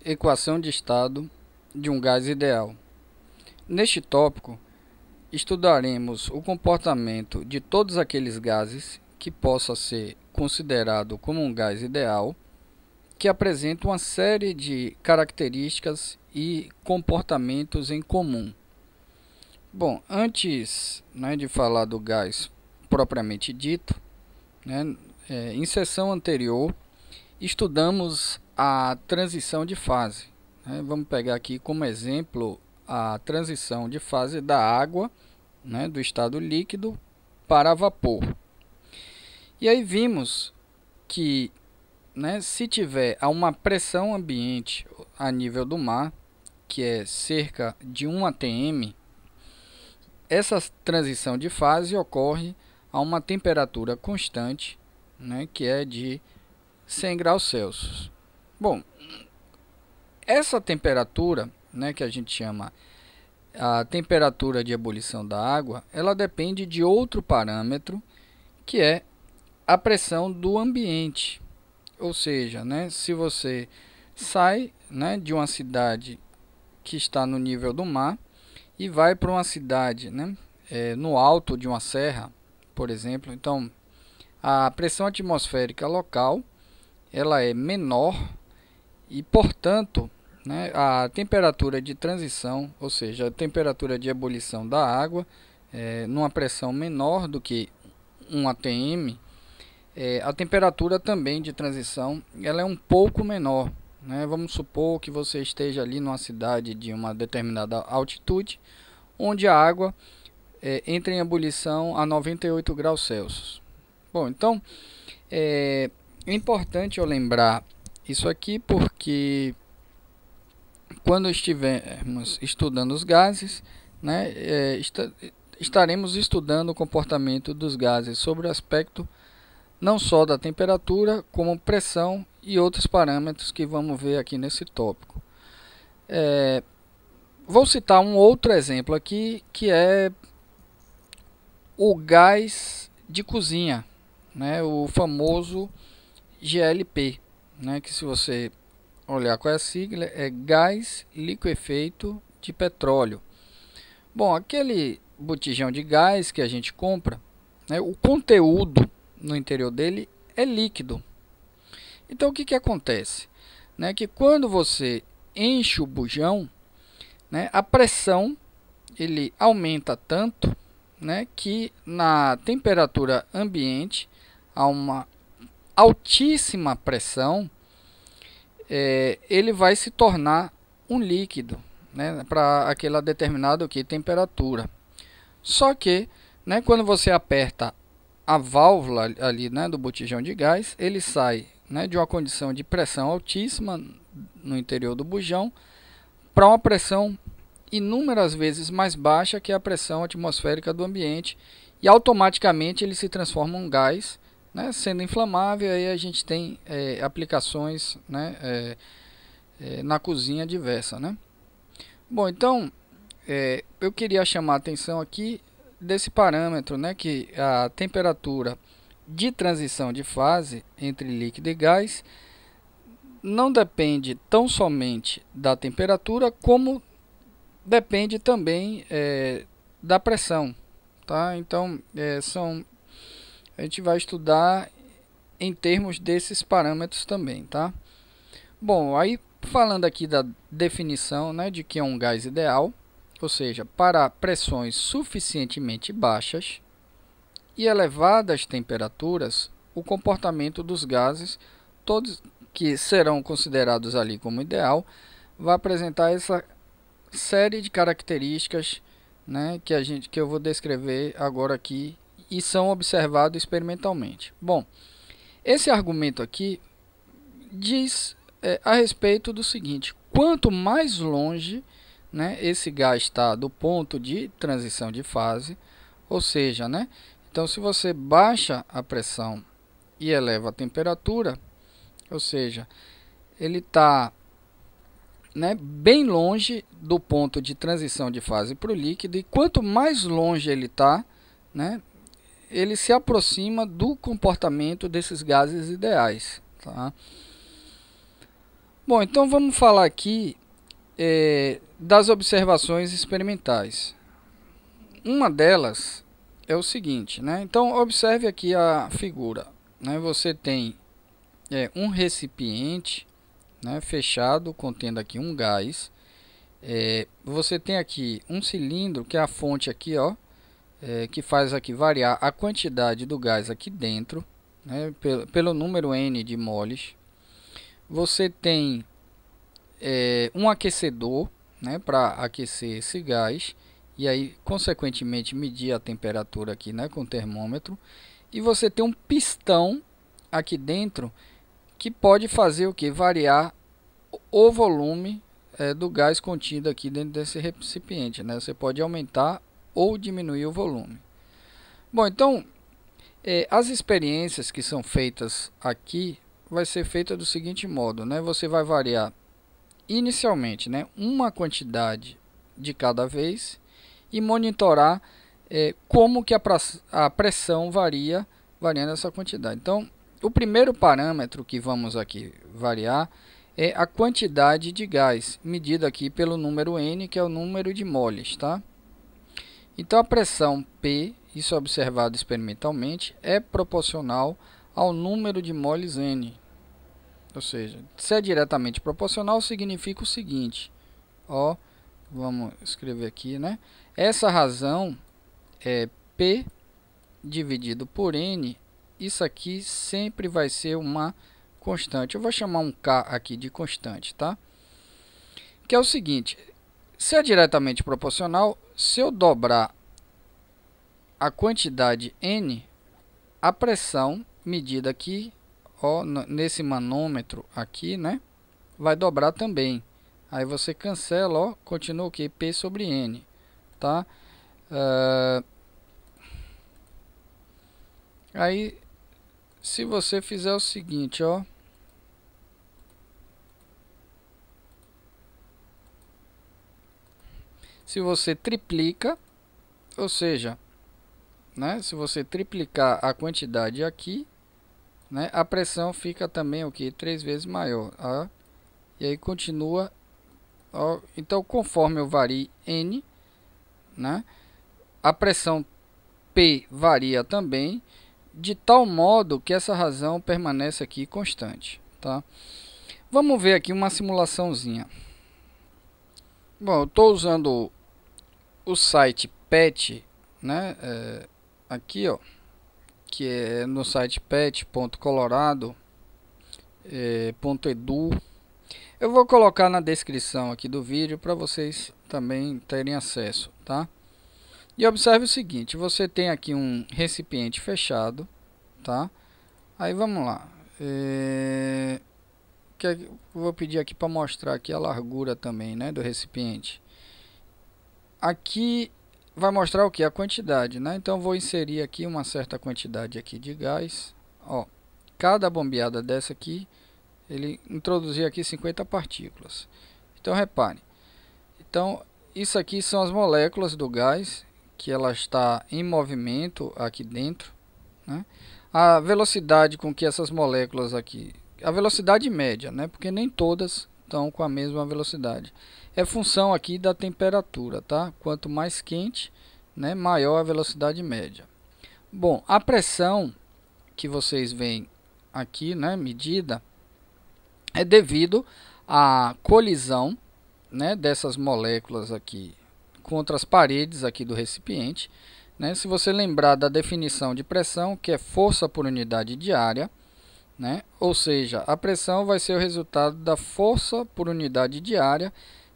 Equação de estado de um gás ideal. Neste tópico, estudaremos o comportamento de todos aqueles gases que possa ser considerado como um gás ideal, que apresenta uma série de características e comportamentos em comum. Bom, antes, de falar do gás propriamente dito, em sessão anterior, estudamos a transição de fase. Vamos pegar aqui como exemplo a transição de fase da água, do estado líquido para vapor. E aí vimos que, se tiver a uma pressão ambiente a nível do mar, que é cerca de 1 atm, essa transição de fase ocorre a uma temperatura constante, que é de 100 graus Celsius. Bom, essa temperatura, que a gente chama a temperatura de ebulição da água, ela depende de outro parâmetro, que é a pressão do ambiente. Ou seja, se você sai, de uma cidade que está no nível do mar e vai para uma cidade, no alto de uma serra, por exemplo, então a pressão atmosférica local ela é menor e, portanto, a temperatura de transição, ou seja, a temperatura de ebulição da água, numa pressão menor do que 1 atm, a temperatura também de transição ela é um pouco menor. Vamos supor que você esteja ali numa cidade de uma determinada altitude, onde a água entra em ebulição a 98 graus Celsius. Bom, então é importante eu lembrar isso aqui porque quando estivermos estudando os gases, estaremos estudando o comportamento dos gases sobre o aspecto não só da temperatura, como pressão e outros parâmetros que vamos ver aqui nesse tópico. Vou citar um outro exemplo aqui, que é o gás de cozinha, o famoso GLP, que se você olhar qual é a sigla, é gás liquefeito de petróleo. Bom, aquele botijão de gás que a gente compra, o conteúdo no interior dele é líquido. Então o que acontece? Que quando você enche o bujão, a pressão ele aumenta tanto, que na temperatura ambiente, a uma altíssima pressão, ele vai se tornar um líquido, para aquela determinada temperatura. Só que, quando você aperta a válvula ali, do botijão de gás, ele sai, de uma condição de pressão altíssima no interior do bujão para uma pressão inúmeras vezes mais baixa que a pressão atmosférica do ambiente, e automaticamente ele se transforma em um gás, sendo inflamável. Aí a gente tem aplicações na cozinha diversa. Bom, então eu queria chamar a atenção aqui desse parâmetro, que a temperatura de transição de fase entre líquido e gás não depende tão somente da temperatura, como depende também da pressão, tá? Então a gente vai estudar em termos desses parâmetros também, tá? Bom, aí falando aqui da definição, de que é um gás ideal, ou seja, para pressões suficientemente baixas e elevadas temperaturas, o comportamento dos gases, todos que serão considerados ali como ideal, vai apresentar essa série de características, que eu vou descrever agora aqui e são observados experimentalmente. Bom, esse argumento aqui diz a respeito do seguinte: quanto mais longe esse gás está do ponto de transição de fase, ou seja, então se você baixa a pressão e eleva a temperatura, ou seja, ele está bem longe do ponto de transição de fase para o líquido, e quanto mais longe ele está, ele se aproxima do comportamento desses gases ideais, tá? Bom, então vamos falar aqui das observações experimentais. Uma delas é o seguinte, né? Então observe aqui a figura, né? Você tem um recipiente, né, fechado, contendo aqui um gás. Você tem aqui um cilindro, que é a fonte aqui, ó, que faz aqui variar a quantidade do gás aqui dentro, né, pelo número N de moles. Você tem um aquecedor, né, para aquecer esse gás e aí consequentemente medir a temperatura aqui, né, com o termômetro. E você tem um pistão aqui dentro que pode fazer o que? Variar o volume do gás contido aqui dentro desse recipiente, né? Você pode aumentar ou diminuir o volume. Bom, então as experiências que são feitas aqui vai ser feita do seguinte modo, né? Você vai variar inicialmente, né, uma quantidade de cada vez e monitorar como que a pressão varia variando essa quantidade. Então, o primeiro parâmetro que vamos aqui variar é a quantidade de gás, medida aqui pelo número N, que é o número de moles, tá? Então, a pressão P, isso é observado experimentalmente, é proporcional ao número de moles N. Ou seja, se é diretamente proporcional, significa o seguinte, ó, vamos escrever aqui, né? Essa razão é P dividido por N, isso aqui sempre vai ser uma constante. Eu vou chamar um K aqui de constante, tá? Que é o seguinte, se é diretamente proporcional, se eu dobrar a quantidade N, a pressão medida aqui, ó, nesse manômetro aqui, né, vai dobrar também. Aí você cancela, ó, continua o que? P sobre N, tá? Aí, se você fizer o seguinte, ó, se você triplica, ou seja, né, se você triplicar a quantidade aqui, né, a pressão fica também o que? 3 vezes maior, ó, e aí continua, ó, então conforme eu varie N, né, a pressão P varia também, de tal modo que essa razão permanece aqui constante, tá? Vamos ver aqui uma simulaçãozinha. Bom, eu estou usando o site PET, né? Aqui, ó, que é no site pet.colorado.edu. Eu vou colocar na descrição aqui do vídeo para vocês também terem acesso, tá? E observe o seguinte, você tem aqui um recipiente fechado, tá? Aí vamos lá. Vou pedir aqui para mostrar aqui a largura também, né, do recipiente. Aqui vai mostrar o que? A quantidade, né? Então vou inserir aqui uma certa quantidade aqui de gás. Ó, cada bombeada dessa aqui, ele introduziu aqui 50 partículas. Então repare. Então isso aqui são as moléculas do gás, que ela está em movimento aqui dentro, né? A velocidade com que essas moléculas aqui, a velocidade média, né? Porque nem todas estão com a mesma velocidade. É função aqui da temperatura, tá? Quanto mais quente, né, maior a velocidade média. Bom, a pressão que vocês veem aqui, né, medida, é devido à colisão, né, dessas moléculas aqui contra as paredes aqui do recipiente, né? Se você lembrar da definição de pressão, que é força por unidade de área, né? Ou seja, a pressão vai ser o resultado da força por unidade de área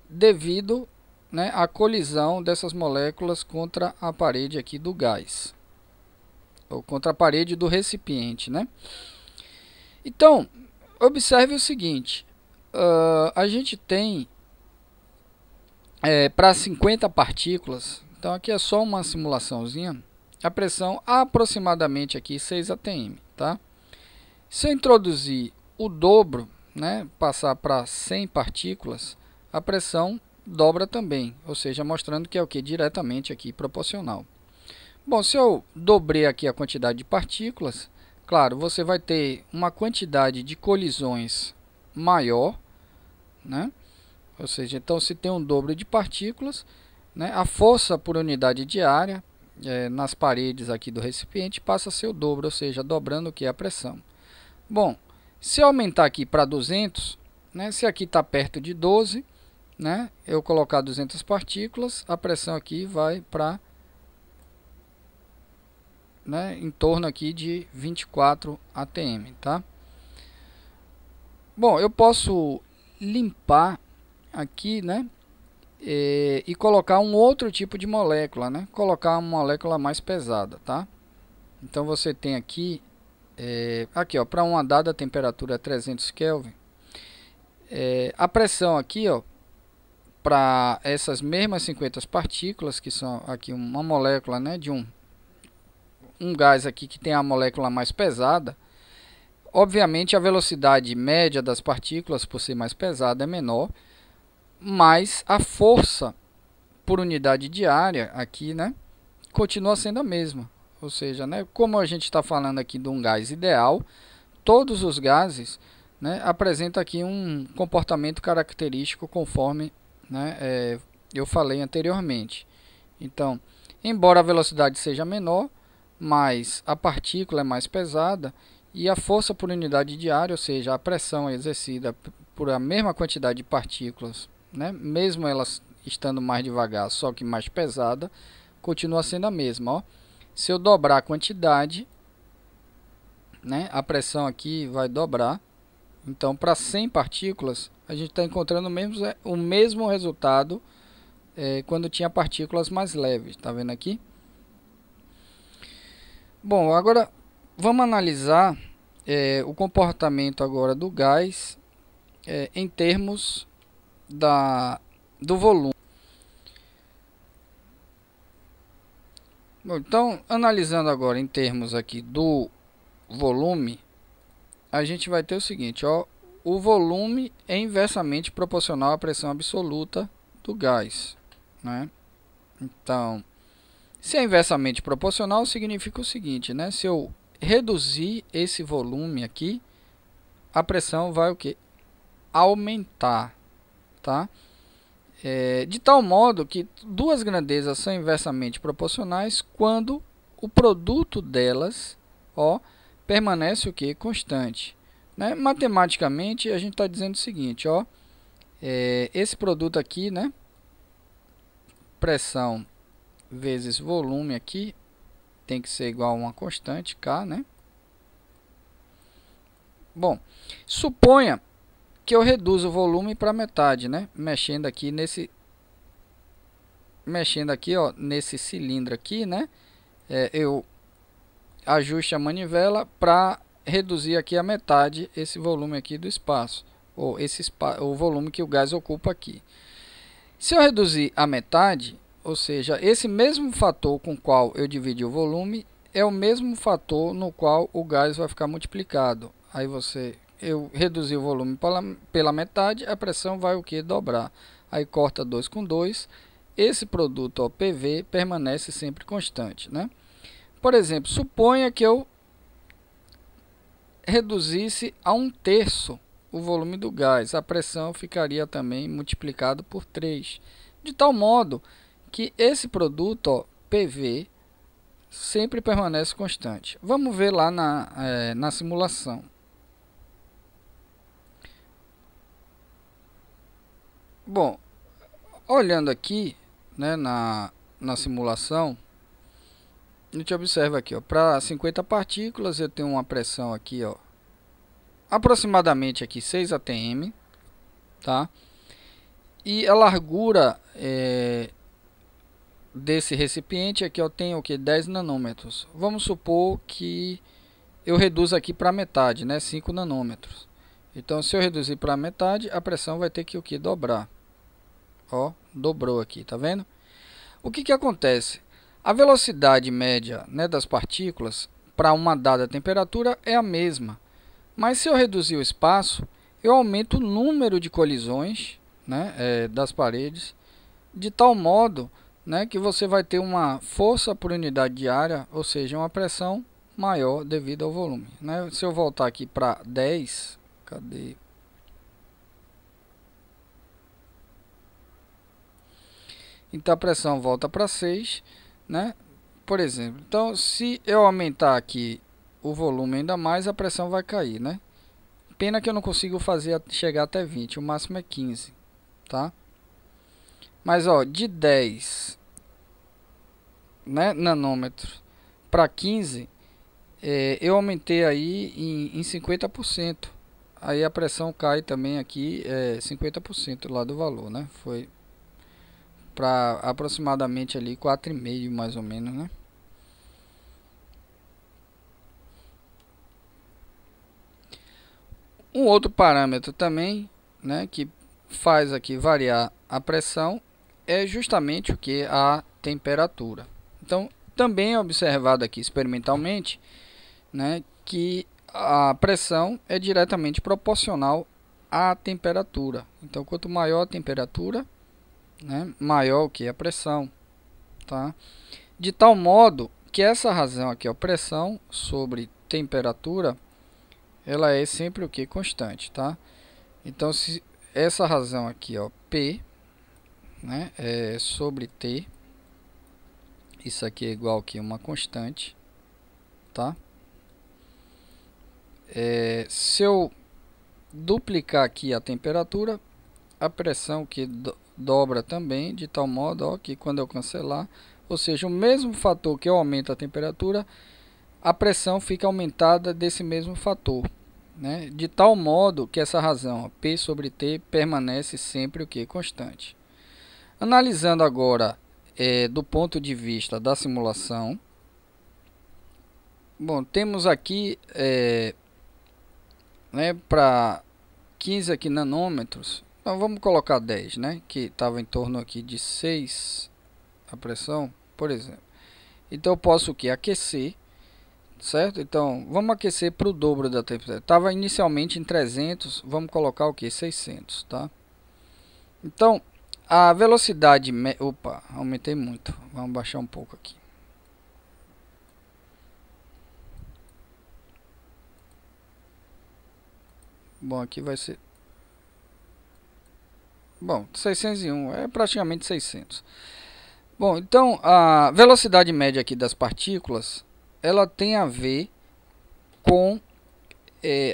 devido, né, à colisão dessas moléculas contra a parede aqui do gás, ou contra a parede do recipiente, né? Então, observe o seguinte, a gente tem para 50 partículas, então aqui é só uma simulaçãozinha, a pressão aproximadamente aqui 6 atm, tá? Se eu introduzir o dobro, né, passar para 100 partículas, a pressão dobra também, ou seja, mostrando que é o que? Diretamente aqui proporcional. Bom, se eu dobrei aqui a quantidade de partículas, claro, você vai ter uma quantidade de colisões maior, né? Ou seja, então se tem um dobro de partículas, né, a força por unidade de área nas paredes aqui do recipiente passa a ser o dobro, ou seja, dobrando o que? A pressão. Bom, se eu aumentar aqui para 200, né, se aqui está perto de 12, né, eu colocar 200 partículas, a pressão aqui vai para, né, em torno aqui de 24 atm, tá? Bom, eu posso limpar aqui, né, e colocar um outro tipo de molécula, né? Colocar uma molécula mais pesada, tá? Então você tem aqui, aqui, ó, para uma dada temperatura 300 Kelvin, a pressão aqui, ó, para essas mesmas 50 partículas, que são aqui uma molécula, né, de um gás aqui que tem a molécula mais pesada, obviamente a velocidade média das partículas, por ser mais pesada, é menor, mas a força por unidade de área aqui, né, continua sendo a mesma. Ou seja, né, como a gente está falando aqui de um gás ideal, todos os gases, né, apresentam aqui um comportamento característico conforme, né, eu falei anteriormente. Então, embora a velocidade seja menor, mas a partícula é mais pesada e a força por unidade de área, ou seja, a pressão exercida por a mesma quantidade de partículas, né, mesmo elas estando mais devagar, só que mais pesada, continua sendo a mesma. Ó. Se eu dobrar a quantidade, né, a pressão aqui vai dobrar. Então, para 100 partículas, a gente está encontrando o mesmo resultado quando tinha partículas mais leves. Tá vendo aqui? Bom, agora vamos analisar o comportamento agora do gás em termos do volume. Bom, então, analisando agora em termos aqui do volume, a gente vai ter o seguinte, ó, o volume é inversamente proporcional à pressão absoluta do gás, né? Então, se é inversamente proporcional, significa o seguinte, né? Se eu reduzir esse volume aqui, a pressão vai o quê? Aumentar, tá? De tal modo que duas grandezas são inversamente proporcionais quando o produto delas, ó, permanece o que? Constante. Né? Matematicamente, a gente está dizendo o seguinte, ó, esse produto aqui, né, pressão vezes volume aqui, tem que ser igual a uma constante, K, né? Bom, suponha que eu reduzo o volume para metade, né? Mexendo aqui, ó, nesse cilindro aqui, né? Eu ajuste a manivela para reduzir aqui a metade esse volume aqui do espaço, ou o volume que o gás ocupa aqui. Se eu reduzir a metade, ou seja, esse mesmo fator com o qual eu dividi o volume é o mesmo fator no qual o gás vai ficar multiplicado. Aí eu reduzi o volume pela metade, a pressão vai o que? Dobrar. Aí corta 2 com 2, esse produto, ó, PV, permanece sempre constante, né? Por exemplo, suponha que eu reduzisse a 1/3 o volume do gás, a pressão ficaria também multiplicado por 3, de tal modo que esse produto, ó, PV, sempre permanece constante. Vamos ver lá na simulação. Bom, olhando aqui, né, na simulação, a gente observa aqui, para 50 partículas eu tenho uma pressão aqui, ó, aproximadamente aqui 6 atm, tá? E a largura desse recipiente aqui eu tenho o que? 10 nanômetros. Vamos supor que eu reduzo aqui para metade, né? 5 nanômetros. Então, se eu reduzir para metade, a pressão vai ter que o que? Dobrar. Ó, dobrou aqui, tá vendo? O que acontece? A velocidade média, né, das partículas para uma dada temperatura é a mesma. Mas se eu reduzir o espaço, eu aumento o número de colisões, né, das paredes, de tal modo, né, que você vai ter uma força por unidade de área, ou seja, uma pressão maior devido ao volume. Né? Se eu voltar aqui para 10, cadê? então a pressão volta para 6, né? Por exemplo, então se eu aumentar aqui o volume ainda mais, a pressão vai cair, né? Pena que eu não consigo fazer chegar até 20, o máximo é 15, tá? Mas ó, de 10, né, nanômetros para 15, eu aumentei aí em 50%. Aí a pressão cai também aqui 50% lá do valor, né? Foi para aproximadamente ali 4,5 mais ou menos, né? Um outro parâmetro também, né, que faz aqui variar a pressão é justamente o que? A temperatura. Então, também é observado aqui experimentalmente, né, que a pressão é diretamente proporcional à temperatura. Então, quanto maior a temperatura, né, maior o que? A pressão, tá? De tal modo que essa razão aqui, a pressão sobre temperatura, ela é sempre o que? Constante, tá? Então, se essa razão aqui, ó, P, né, é sobre T, isso aqui é igual que uma constante, tá? Se eu duplicar aqui a temperatura, a pressão que dobra também, de tal modo, ó, que quando eu cancelar, ou seja, o mesmo fator que eu aumento a temperatura, a pressão fica aumentada desse mesmo fator, né? De tal modo que essa razão, P sobre T, permanece sempre o que? Constante. Analisando agora do ponto de vista da simulação, bom, temos aqui né, para 15 aqui nanômetros, então vamos colocar 10, né, que estava em torno aqui de 6 a pressão, por exemplo. Então eu posso o que? Aquecer, certo? Então vamos aquecer para o dobro da temperatura. Estava inicialmente em 300, vamos colocar o que? 600, tá? Então a velocidade... Opa, aumentei muito. Vamos baixar um pouco aqui. Bom, aqui vai ser... Bom, 601 é praticamente 600. Bom, então a velocidade média aqui das partículas, ela tem a ver com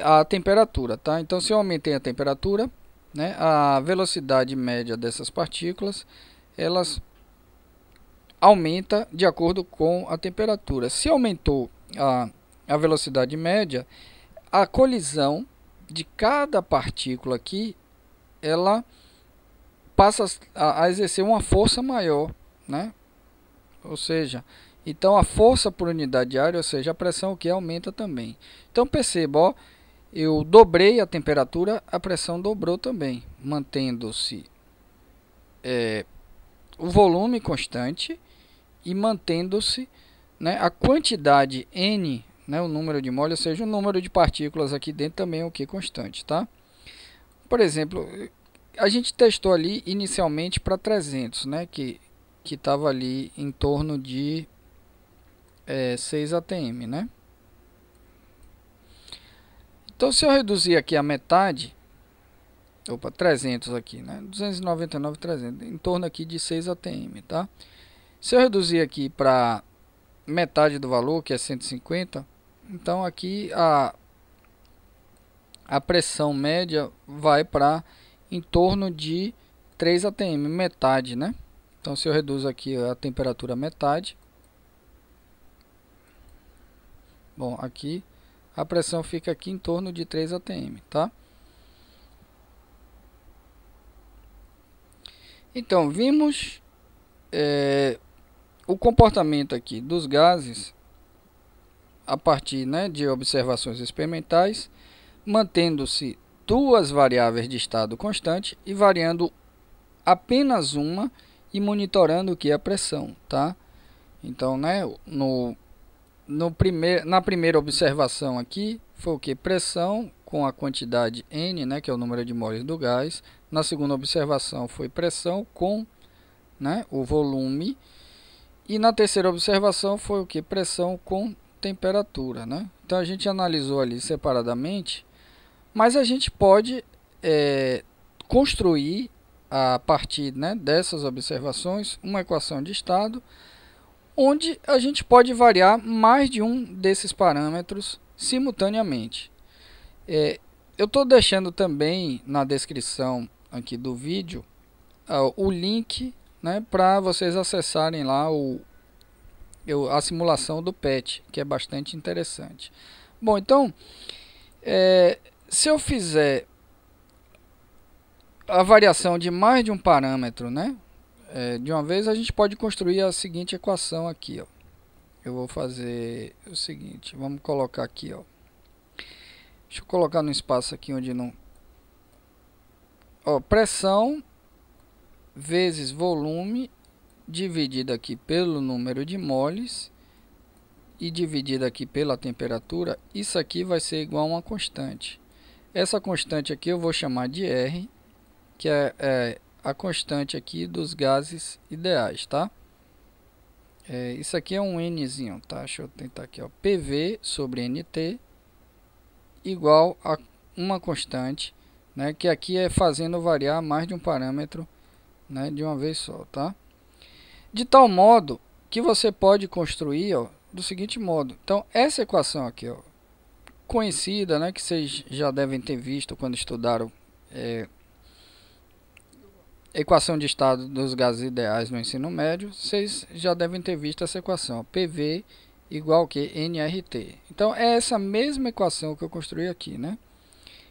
a temperatura, tá? Então se eu aumentei a temperatura, né, a velocidade média dessas partículas, elas aumenta de acordo com a temperatura. Se aumentou a velocidade média, a colisão de cada partícula aqui, ela passa a exercer uma força maior, né? Ou seja, então a força por unidade de área, ou seja, a pressão que aumenta também. Então perceba, ó, eu dobrei a temperatura, a pressão dobrou também, mantendo-se o volume constante e mantendo-se, né, a quantidade N, né, o número de mole, ou seja, o número de partículas aqui dentro também é o que? Constante, tá? Por exemplo, a gente testou ali inicialmente para 300, né, que estava ali em torno de 6 atm, né? Então, se eu reduzir aqui a metade, 300 aqui, né? 299, 300, em torno aqui de 6 atm, tá? Se eu reduzir aqui para metade do valor, que é 150, então aqui a pressão média vai para em torno de 3 atm, metade, né? Então, se eu reduzo aqui a temperatura metade, bom, aqui a pressão fica aqui em torno de 3 atm, tá? Então, vimos o comportamento aqui dos gases a partir, né, de observações experimentais, mantendo-se duas variáveis de estado constante e variando apenas uma e monitorando o que é a pressão, tá? Então, né, na primeira observação aqui foi o que? Pressão com a quantidade N, né, que é o número de moles do gás. Na segunda observação foi pressão com, né, o volume. E na terceira observação foi o que? Pressão com temperatura, né? Então a gente analisou ali separadamente, mas a gente pode construir a partir, né, dessas observações, uma equação de estado, onde a gente pode variar mais de um desses parâmetros simultaneamente. Eu estou deixando também na descrição aqui do vídeo o link, né, para vocês acessarem lá a simulação do PET, que é bastante interessante. Bom, então, se eu fizer a variação de mais de um parâmetro, né, de uma vez, a gente pode construir a seguinte equação aqui, ó. Eu vou fazer o seguinte, vamos colocar aqui, ó. Deixa eu colocar no espaço aqui onde não... Ó, pressão vezes volume dividido aqui pelo número de moles e dividido aqui pela temperatura. Isso aqui vai ser igual a uma constante. Essa constante aqui eu vou chamar de R, que é a constante aqui dos gases ideais, tá? Isso aqui é um Nzinho, tá? Deixa eu tentar aqui, ó. PV sobre NT igual a uma constante, né? Que aqui é fazendo variar mais de um parâmetro, né, de uma vez só, tá? De tal modo que você pode construir, ó, do seguinte modo. Então, essa equação aqui, ó, conhecida, né, que vocês já devem ter visto quando estudaram equação de estado dos gases ideais no ensino médio, vocês já devem ter visto essa equação, ó, PV igual que nRT. Então, é essa mesma equação que eu construí aqui, né?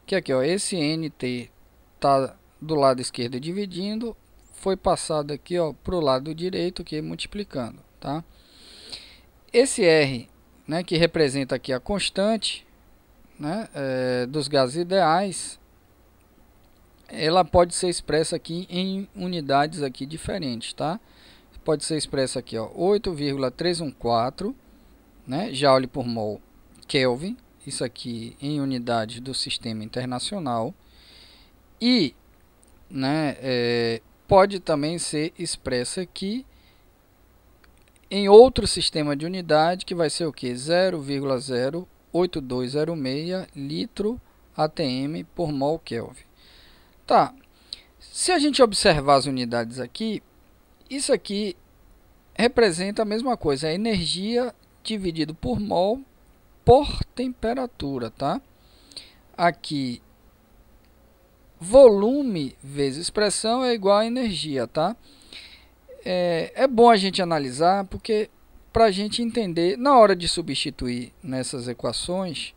Que aqui, ó, esse NT tá do lado esquerdo dividindo, foi passado aqui, ó, para o lado direito, que é multiplicando, tá? Esse R, né, que representa aqui a constante, né, dos gases ideais, ela pode ser expressa aqui em unidades aqui diferentes, tá? Pode ser expressa aqui, ó, 8,314, né, Joule por mol Kelvin, isso aqui em unidades do sistema internacional, e, né, pode também ser expressa aqui em outro sistema de unidade, que vai ser o que? 0,08206 litro atm por mol Kelvin. Tá, se a gente observar as unidades aqui, isso aqui representa a mesma coisa, a energia dividido por mol por temperatura, tá? Aqui, volume vezes pressão é igual a energia, tá? É bom a gente analisar, porque para a gente entender, na hora de substituir nessas equações,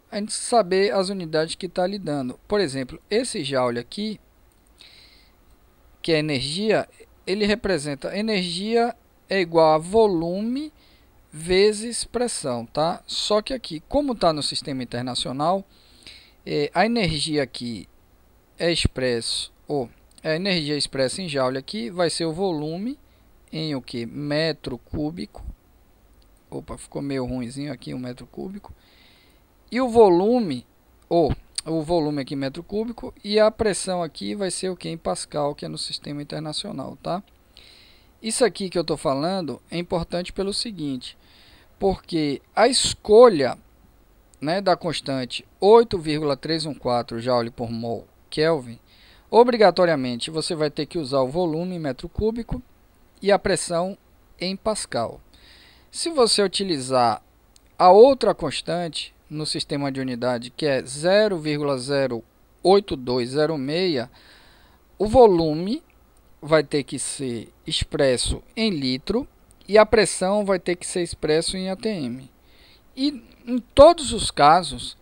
a gente saber as unidades que está lidando. Por exemplo, esse Joule aqui, que é energia, ele representa energia é igual a volume vezes pressão, tá? Só que aqui, como está no sistema internacional, a energia aqui é expresso, ou a energia expressa em Joule aqui vai ser o volume em o que? Metro cúbico. Opa, ficou meio ruinzinho aqui, um metro cúbico. E o volume, ou o volume aqui em metro cúbico, e a pressão aqui vai ser o que? Em Pascal, que é no sistema internacional, tá? Isso aqui que eu estou falando é importante pelo seguinte, porque a escolha, né, da constante 8,314 Joule por mol Kelvin, obrigatoriamente você vai ter que usar o volume em metro cúbico e a pressão em Pascal. Se você utilizar a outra constante no sistema de unidade, que é 0,08206, o volume vai ter que ser expresso em litro e a pressão vai ter que ser expresso em atm. E em todos os casos,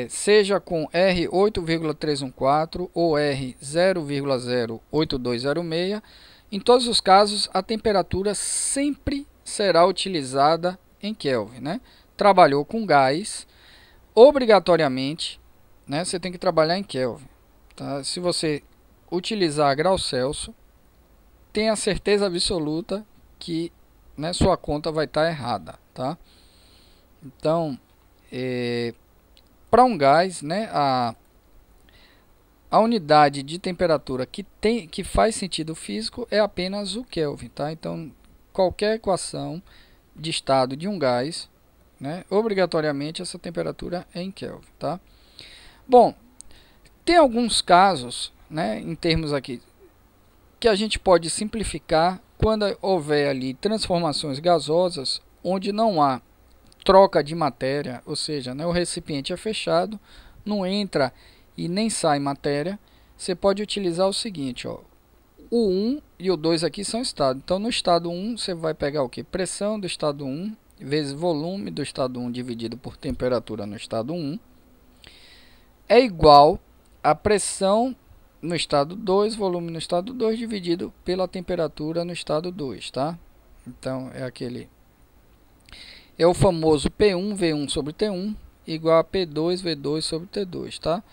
seja com R 8,314 ou R 0,08206, em todos os casos a temperatura sempre será utilizada em Kelvin, né? Trabalhou com gás, obrigatoriamente, né, você tem que trabalhar em Kelvin, tá? Se você utilizar graus Celsius, tenha certeza absoluta que, né, sua conta vai estar errada, tá? Então, para um gás, né, a unidade de temperatura que faz sentido físico é apenas o Kelvin, tá? Então, qualquer equação de estado de um gás, né, obrigatoriamente essa temperatura é em Kelvin, tá? Bom, tem alguns casos, né, em termos aqui, que a gente pode simplificar quando houver ali transformações gasosas, onde não há troca de matéria, ou seja, né, o recipiente é fechado, não entra e nem sai matéria. Você pode utilizar o seguinte, ó, o 1 e o 2 aqui são estado. Então, no estado 1, você vai pegar o que? Pressão do estado 1 vezes volume do estado 1 dividido por temperatura no estado 1 é igual a pressão no estado 2, volume no estado 2 dividido pela temperatura no estado 2, tá? Então, é o famoso P1 V1 sobre T1 igual a P2 V2 sobre T2, tá?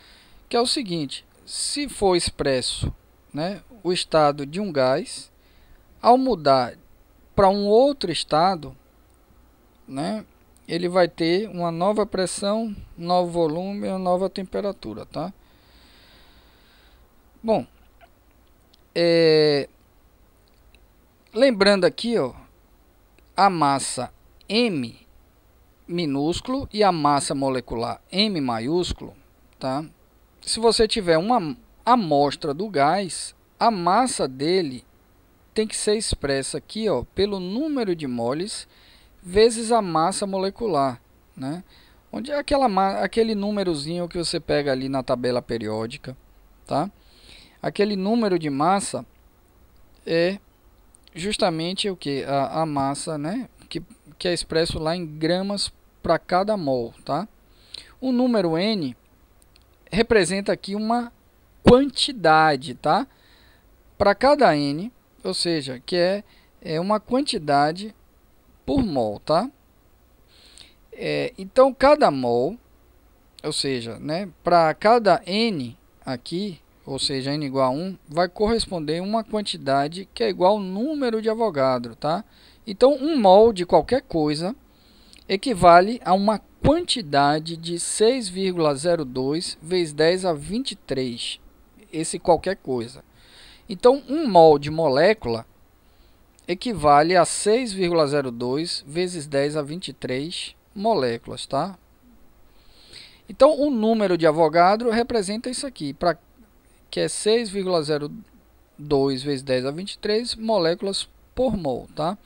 Que é o seguinte, se for expresso, né, o estado de um gás, ao mudar para um outro estado, né, ele vai ter uma nova pressão, um novo volume e uma nova temperatura, tá? Bom, lembrando aqui, ó, a massa M minúsculo e a massa molecular M maiúsculo, tá? Se você tiver uma amostra do gás, a massa dele tem que ser expressa aqui, ó, pelo número de moles vezes a massa molecular, né? Onde é aquele númerozinho que você pega ali na tabela periódica, tá? Aquele número de massa é justamente o que? A massa, né? Que é expresso lá em gramas para cada mol, tá? O número N representa aqui uma quantidade, tá? Para cada N, ou seja, que é uma quantidade por mol, tá? Então, cada mol, ou seja, né, para cada N aqui, ou seja, N igual a 1, vai corresponder uma quantidade que é igual ao número de Avogadro, tá? Então, um mol de qualquer coisa equivale a uma quantidade de 6,02 vezes 10 a 23, esse qualquer coisa. Então, um mol de molécula equivale a 6,02 vezes 10 a 23 moléculas, tá? Então, o número de Avogadro representa isso aqui, que é 6,02 vezes 10 a 23 moléculas por mol, tá?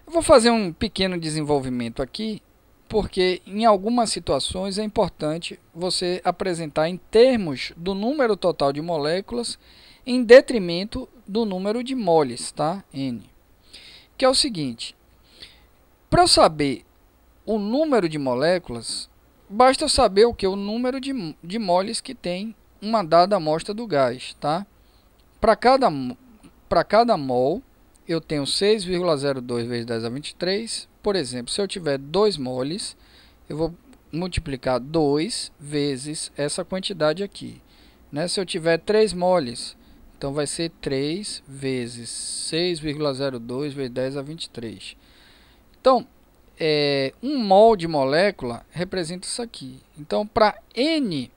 Eu vou fazer um pequeno desenvolvimento aqui, porque em algumas situações é importante você apresentar em termos do número total de moléculas em detrimento do número de moles, tá? N. Que é o seguinte, para eu saber o número de moléculas, basta eu saber o que? O número de moles que tem uma dada amostra do gás, tá? Para cada mol, eu tenho 6,02 vezes 10 a 23. Por exemplo, se eu tiver 2 moles, eu vou multiplicar 2 vezes essa quantidade aqui, né? Se eu tiver 3 moles, então vai ser 3 vezes 6,02 vezes 10 a 23. Então, um mol de molécula representa isso aqui. Então, para N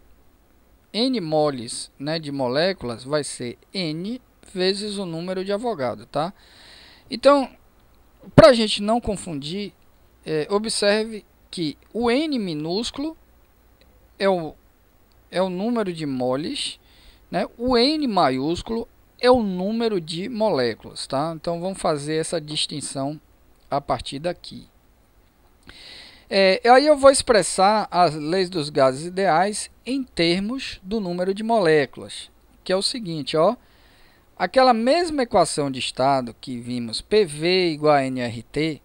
moles, né, de moléculas, vai ser N vezes o número de Avogadro, tá? Então, para a gente não confundir, observe que o N minúsculo é o número de moles, né? O N maiúsculo é o número de moléculas, tá? Então, vamos fazer essa distinção a partir daqui. Aí eu vou expressar as leis dos gases ideais em termos do número de moléculas, que é o seguinte, ó. Aquela mesma equação de estado que vimos, PV igual a nRT,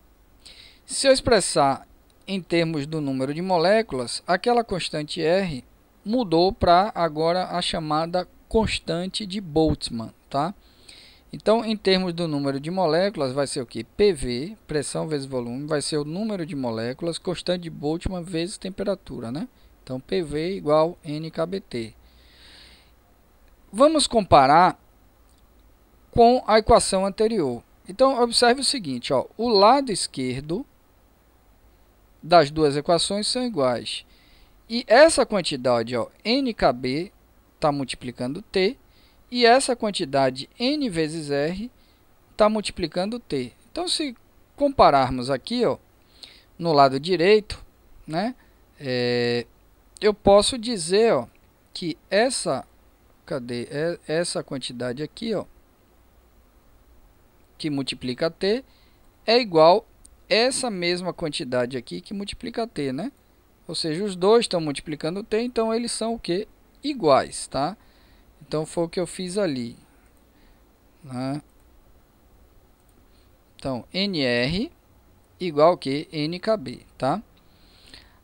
se eu expressar em termos do número de moléculas, aquela constante R mudou para agora a chamada constante de Boltzmann, tá? Então, em termos do número de moléculas, vai ser o que? PV, pressão vezes volume, vai ser o número de moléculas, constante de Boltzmann vezes temperatura, né? Então, PV igual NKBT. Vamos comparar com a equação anterior. Então, observe o seguinte, ó, o lado esquerdo das duas equações são iguais. E essa quantidade, ó, NKB, está multiplicando T, e essa quantidade N vezes R está multiplicando T. Então, se compararmos aqui, ó, no lado direito, né, eu posso dizer, ó, que essa cadê? Essa quantidade aqui, ó, que multiplica T, é igual essa mesma quantidade aqui que multiplica T, né? Ou seja, os dois estão multiplicando T, então eles são o quê? Iguais, tá? Então foi o que eu fiz ali, né? Então, NR igual que NKB, tá?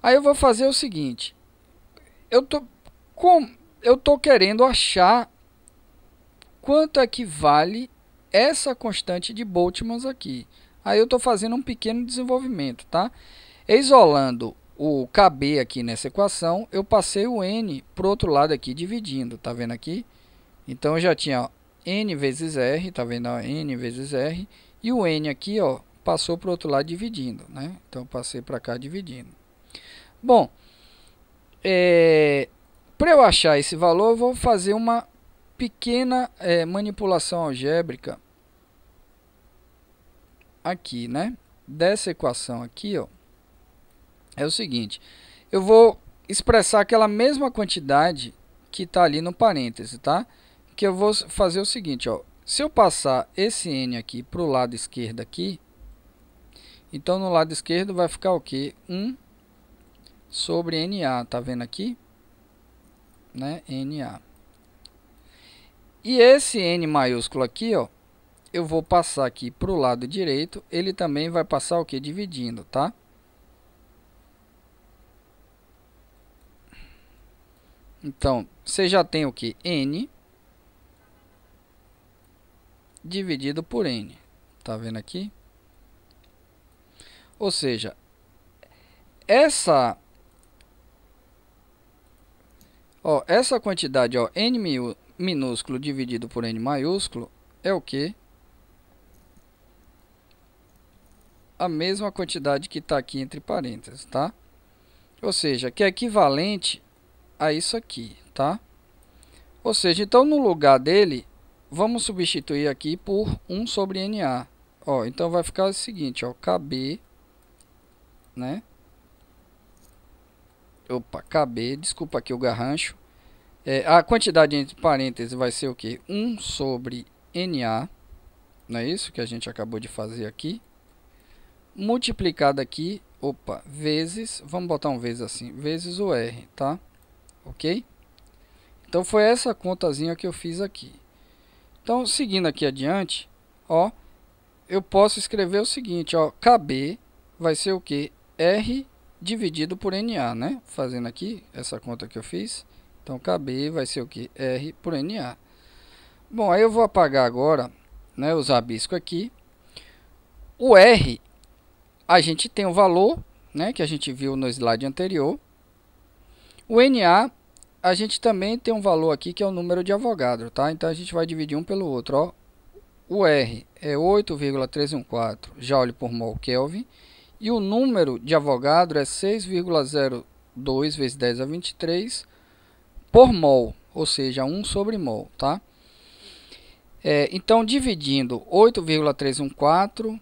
Aí eu vou fazer o seguinte, eu tô querendo achar quanto é que vale essa constante de Boltzmann aqui. Aí eu estou fazendo um pequeno desenvolvimento, tá? Isolando o KB aqui nessa equação, eu passei o N para o outro lado aqui, dividindo, tá vendo aqui? Então eu já tinha, ó, N vezes R, tá vendo? Ó, N vezes R, e o N aqui, ó, passou para o outro lado dividindo, né? Então eu passei para cá dividindo. Bom, para eu achar esse valor, eu vou fazer uma pequena manipulação algébrica aqui, né? Dessa equação aqui, ó, é o seguinte, eu vou expressar aquela mesma quantidade que está ali no parêntese, tá? Que eu vou fazer o seguinte, ó, se eu passar esse N aqui para o lado esquerdo aqui, então no lado esquerdo vai ficar o quê? 1 sobre NA, tá vendo aqui? Né? NA. E esse N maiúsculo aqui, ó, eu vou passar aqui para o lado direito, ele também vai passar o que? Dividindo, tá? Então, você já tem o que? N dividido por N. Tá vendo aqui? Ou seja, essa quantidade, ó, N minúsculo dividido por N maiúsculo, é o que? A mesma quantidade que está aqui entre parênteses, tá? Ou seja, que é equivalente a isso aqui, tá? Ou seja, então no lugar dele, vamos substituir aqui por 1 sobre NA. Ó, então vai ficar o seguinte, ó, KB, né? Opa, KB, desculpa aqui o garrancho. A quantidade entre parênteses vai ser o que? 1 sobre NA, não é isso que a gente acabou de fazer aqui? Multiplicado aqui, opa, vezes, vamos botar um vezes assim, vezes o R, tá? Ok? Então foi essa contazinha que eu fiz aqui. Então, seguindo aqui adiante, ó, eu posso escrever o seguinte, ó, KB vai ser o que? R dividido por NA, né? Fazendo aqui essa conta que eu fiz. Então, KB vai ser o que? R por NA. Bom, aí eu vou apagar agora, né, os rabiscos aqui. O R, a gente tem o valor, né, que a gente viu no slide anterior. O NA, a gente também tem um valor aqui que é o número de Avogadro, tá? Então a gente vai dividir um pelo outro, ó. O R é 8,314 joule por mol Kelvin e o número de Avogadro é 6,02 vezes 10 a 23 por mol, ou seja, 1 sobre mol, tá? Então dividindo 8,314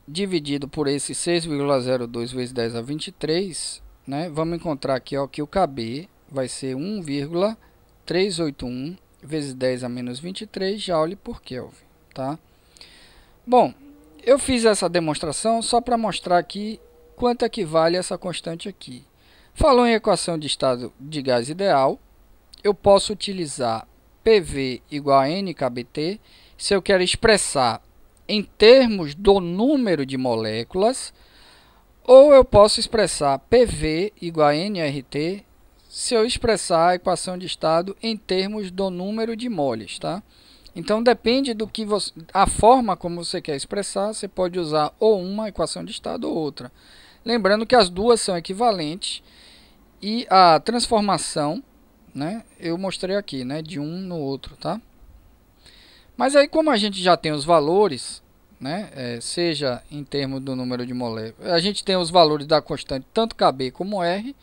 dividido por esse 6,02 vezes 10 a 23, né? Vamos encontrar aqui, ó, que o KB vai ser 1,381 vezes 10 a menos 23 joule por Kelvin, tá? Bom, eu fiz essa demonstração só para mostrar aqui quanto equivale essa constante aqui. Falou em equação de estado de gás ideal, eu posso utilizar PV igual a NKBT se eu quero expressar em termos do número de moléculas, ou eu posso expressar PV igual a nRT se eu expressar a equação de estado em termos do número de moles, tá? Então depende do que a forma como você quer expressar, você pode usar ou uma equação de estado ou outra. Lembrando que as duas são equivalentes e a transformação, né, eu mostrei aqui, né, de um no outro, tá? Mas aí, como a gente já tem os valores, né, seja em termos do número de moléculas, a gente tem os valores da constante tanto KB como R,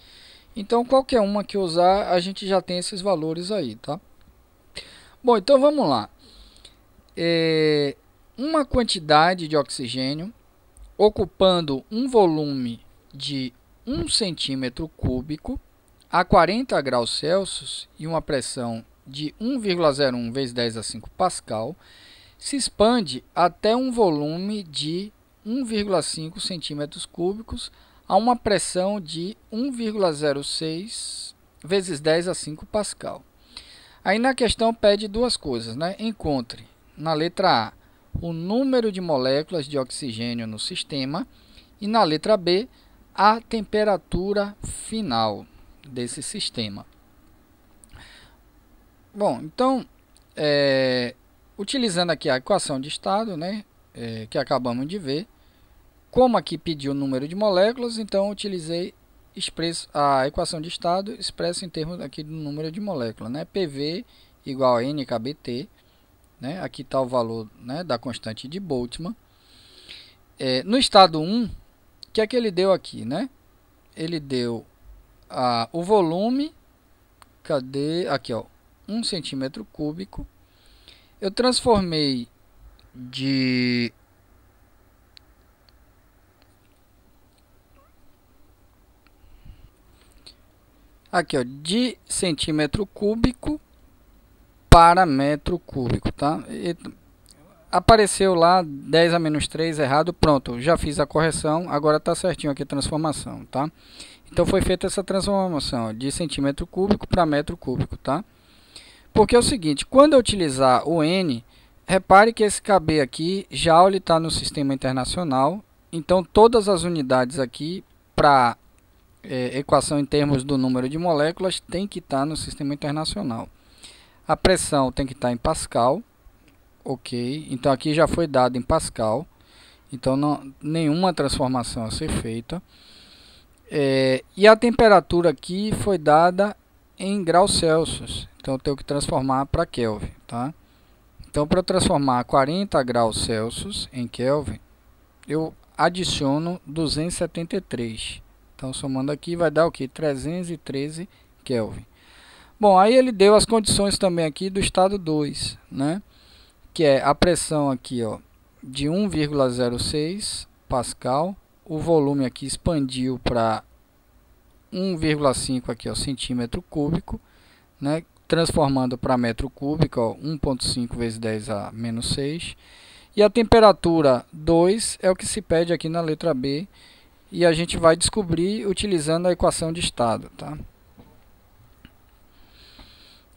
então qualquer uma que usar, a gente já tem esses valores aí, tá? Bom, então vamos lá. Uma quantidade de oxigênio ocupando um volume de 1 centímetro cúbico a 40 graus Celsius e uma pressão de 1,01 vezes 10 a 5 Pascal se expande até um volume de 1,5 centímetros cúbicos a uma pressão de 1,06 vezes 10 a 5 Pascal. Aí na questão pede duas coisas, né? Encontre, na letra A, o número de moléculas de oxigênio no sistema e na letra B, a temperatura final desse sistema. Bom, então, utilizando aqui a equação de estado, né, que acabamos de ver, como aqui pediu o número de moléculas, então utilizei a equação de estado expressa em termos aqui do número de moléculas, né, PV igual a NKBT, né, aqui está o valor, né, da constante de Boltzmann. No estado 1, o que é que ele deu aqui, né? Ele deu o volume, aqui, ó, 1 centímetro cúbico. Eu transformei de de centímetro cúbico para metro cúbico, tá? Apareceu lá 10 a menos 3 errado, pronto, já fiz a correção, agora está certinho aqui a transformação, tá? Então foi feita essa transformação, ó, de centímetro cúbico para metro cúbico, tá? Porque é o seguinte, quando eu utilizar o N, repare que esse KB aqui, Joule está no sistema internacional, então todas as unidades aqui para equação em termos do número de moléculas tem que estar no sistema internacional. A pressão tem que estar em Pascal, ok, então aqui já foi dado em Pascal, então nenhuma transformação a ser feita. E a temperatura aqui foi dada em graus Celsius, então eu tenho que transformar para Kelvin, tá? Então para transformar 40 graus Celsius em Kelvin, eu adiciono 273. Então somando aqui vai dar o que? 313 Kelvin. Bom, aí ele deu as condições também aqui do estado 2, né? Que é a pressão aqui, ó, de 1,06 Pascal. O volume aqui expandiu para 1,5 aqui, ó, centímetro cúbico, né? Transformando para metro cúbico, ó, 1,5 vezes 10 a menos 6. E a temperatura 2 é o que se pede aqui na letra B. E a gente vai descobrir utilizando a equação de estado, tá?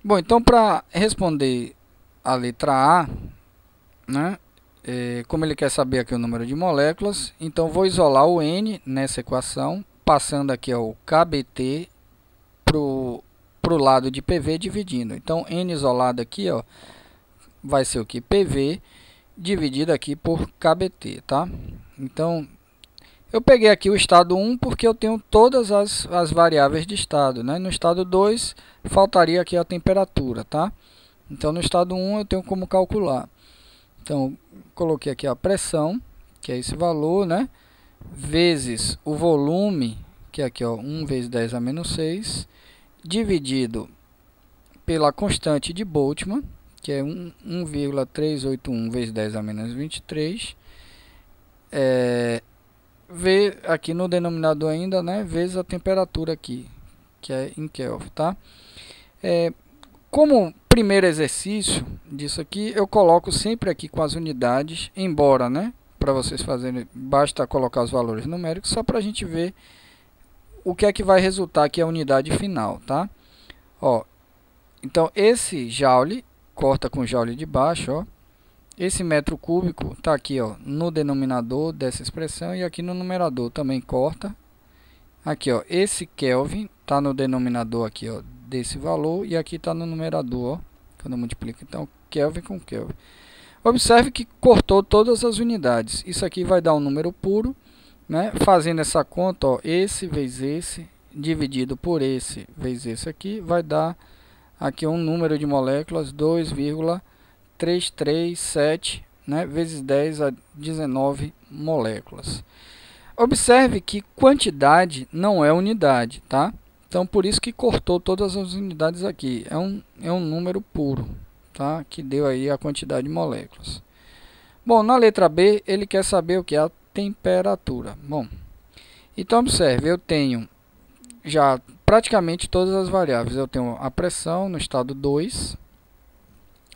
Bom, então para responder a letra A, né? Como ele quer saber aqui o número de moléculas, então vou isolar o N nessa equação, passando aqui, ó, o KBT pro lado de PV dividindo. Então N isolado aqui, ó, vai ser o que? PV dividido aqui por KBT, tá? Então eu peguei aqui o estado 1 porque eu tenho todas as variáveis de estado, né? No estado 2 faltaria aqui a temperatura, tá? Então no estado 1 eu tenho como calcular. Então coloquei aqui a pressão, que é esse valor, né? Vezes o volume, que é aqui, ó, 1 vezes 10 a menos 6, dividido pela constante de Boltzmann, que é 1,381 vezes 10 a menos 23, ver aqui no denominador ainda, né, vezes a temperatura aqui, que é em Kelvin, tá? Como primeiro exercício disso aqui, eu coloco sempre aqui com as unidades, embora, né, para vocês fazerem, basta colocar os valores numéricos, só para a gente ver o que é que vai resultar aqui a unidade final, tá? Ó, então esse Joule corta com Joule de baixo, ó. Esse metro cúbico está aqui, ó, no denominador dessa expressão e aqui no numerador também corta. Aqui, ó, esse Kelvin está no denominador aqui, ó, desse valor e aqui está no numerador, ó, quando eu multiplico. Então, Kelvin com Kelvin. Observe que cortou todas as unidades. Isso aqui vai dar um número puro, né? Fazendo essa conta, ó, esse vezes esse dividido por esse vezes esse aqui vai dar aqui um número de moléculas 2,337, né, vezes 10 a 19 moléculas. Observe que quantidade não é unidade, tá? Então por isso que cortou todas as unidades aqui. É um número puro, tá? Que deu aí a quantidade de moléculas. Bom, na letra B ele quer saber o que é a temperatura. Bom, então observe, eu tenho já praticamente todas as variáveis. Eu tenho a pressão no estado 2,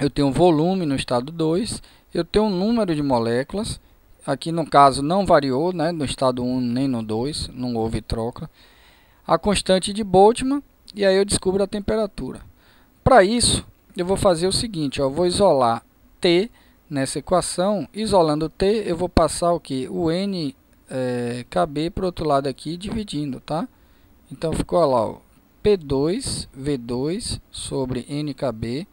eu tenho o volume no estado 2, eu tenho o número de moléculas, aqui no caso não variou, né, no estado 1 nem no 2, não houve troca. A constante de Boltzmann, e aí eu descubro a temperatura. Para isso, eu vou fazer o seguinte, ó, eu vou isolar T nessa equação. Isolando T, eu vou passar o que? O NKB para o outro lado aqui, dividindo, tá? Então ficou lá, ó, P2, V2 sobre NKB.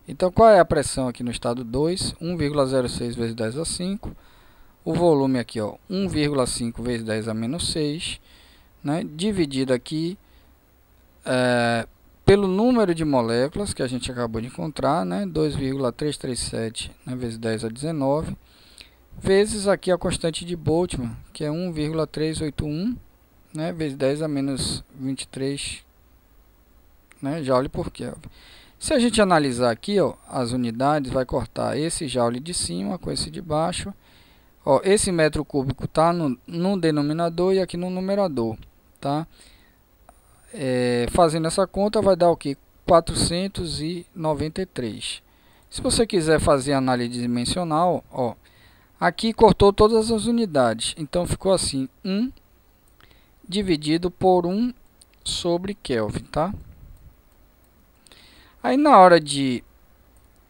Então qual é a pressão aqui no estado 2? 1,06 vezes 10 a 5. O volume aqui, ó, 1,5 vezes 10 a menos 6. Né, dividido aqui pelo número de moléculas que a gente acabou de encontrar, né, 2,337, né, vezes 10 a 19, vezes aqui a constante de Boltzmann, que é 1,381, né, vezes 10 a menos 23, né, joule por Kelvin. Se a gente analisar aqui, ó, as unidades, vai cortar esse joule de cima com esse de baixo. Ó, esse metro cúbico está no denominador e aqui no numerador. Tá? Fazendo essa conta vai dar o que? 493. Se você quiser fazer análise dimensional, ó, aqui cortou todas as unidades. Então ficou assim, 1 dividido por 1 sobre Kelvin. Tá? Aí na hora de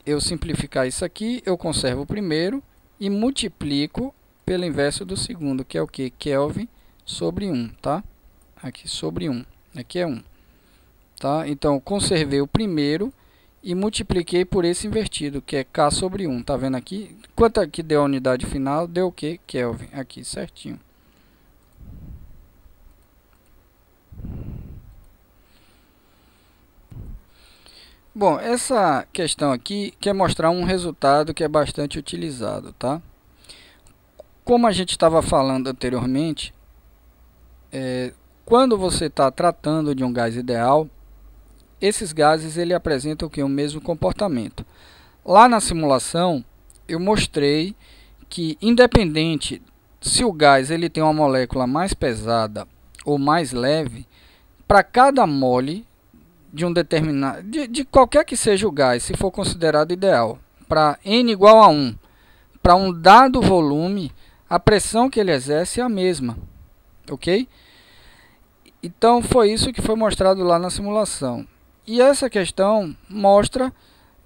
eu simplificar isso aqui, eu conservo o primeiro e multiplico pelo inverso do segundo, que é o que? Kelvin sobre 1. Tá? Aqui sobre 1, aqui é 1, tá? Então conservei o primeiro e multipliquei por esse invertido, que é K sobre 1, tá vendo aqui? Quanto aqui deu a unidade final? Deu o que? Kelvin, aqui certinho. Bom, essa questão aqui quer mostrar um resultado que é bastante utilizado, tá? Como a gente estava falando anteriormente, quando você está tratando de um gás ideal, esses gases ele apresentam o mesmo comportamento. Lá na simulação, eu mostrei que independente se o gás ele tem uma molécula mais pesada ou mais leve, para cada mole de um determinado, de qualquer que seja o gás, se for considerado ideal, para N igual a 1, para um dado volume, a pressão que ele exerce é a mesma, ok? Então foi isso que foi mostrado lá na simulação. E essa questão mostra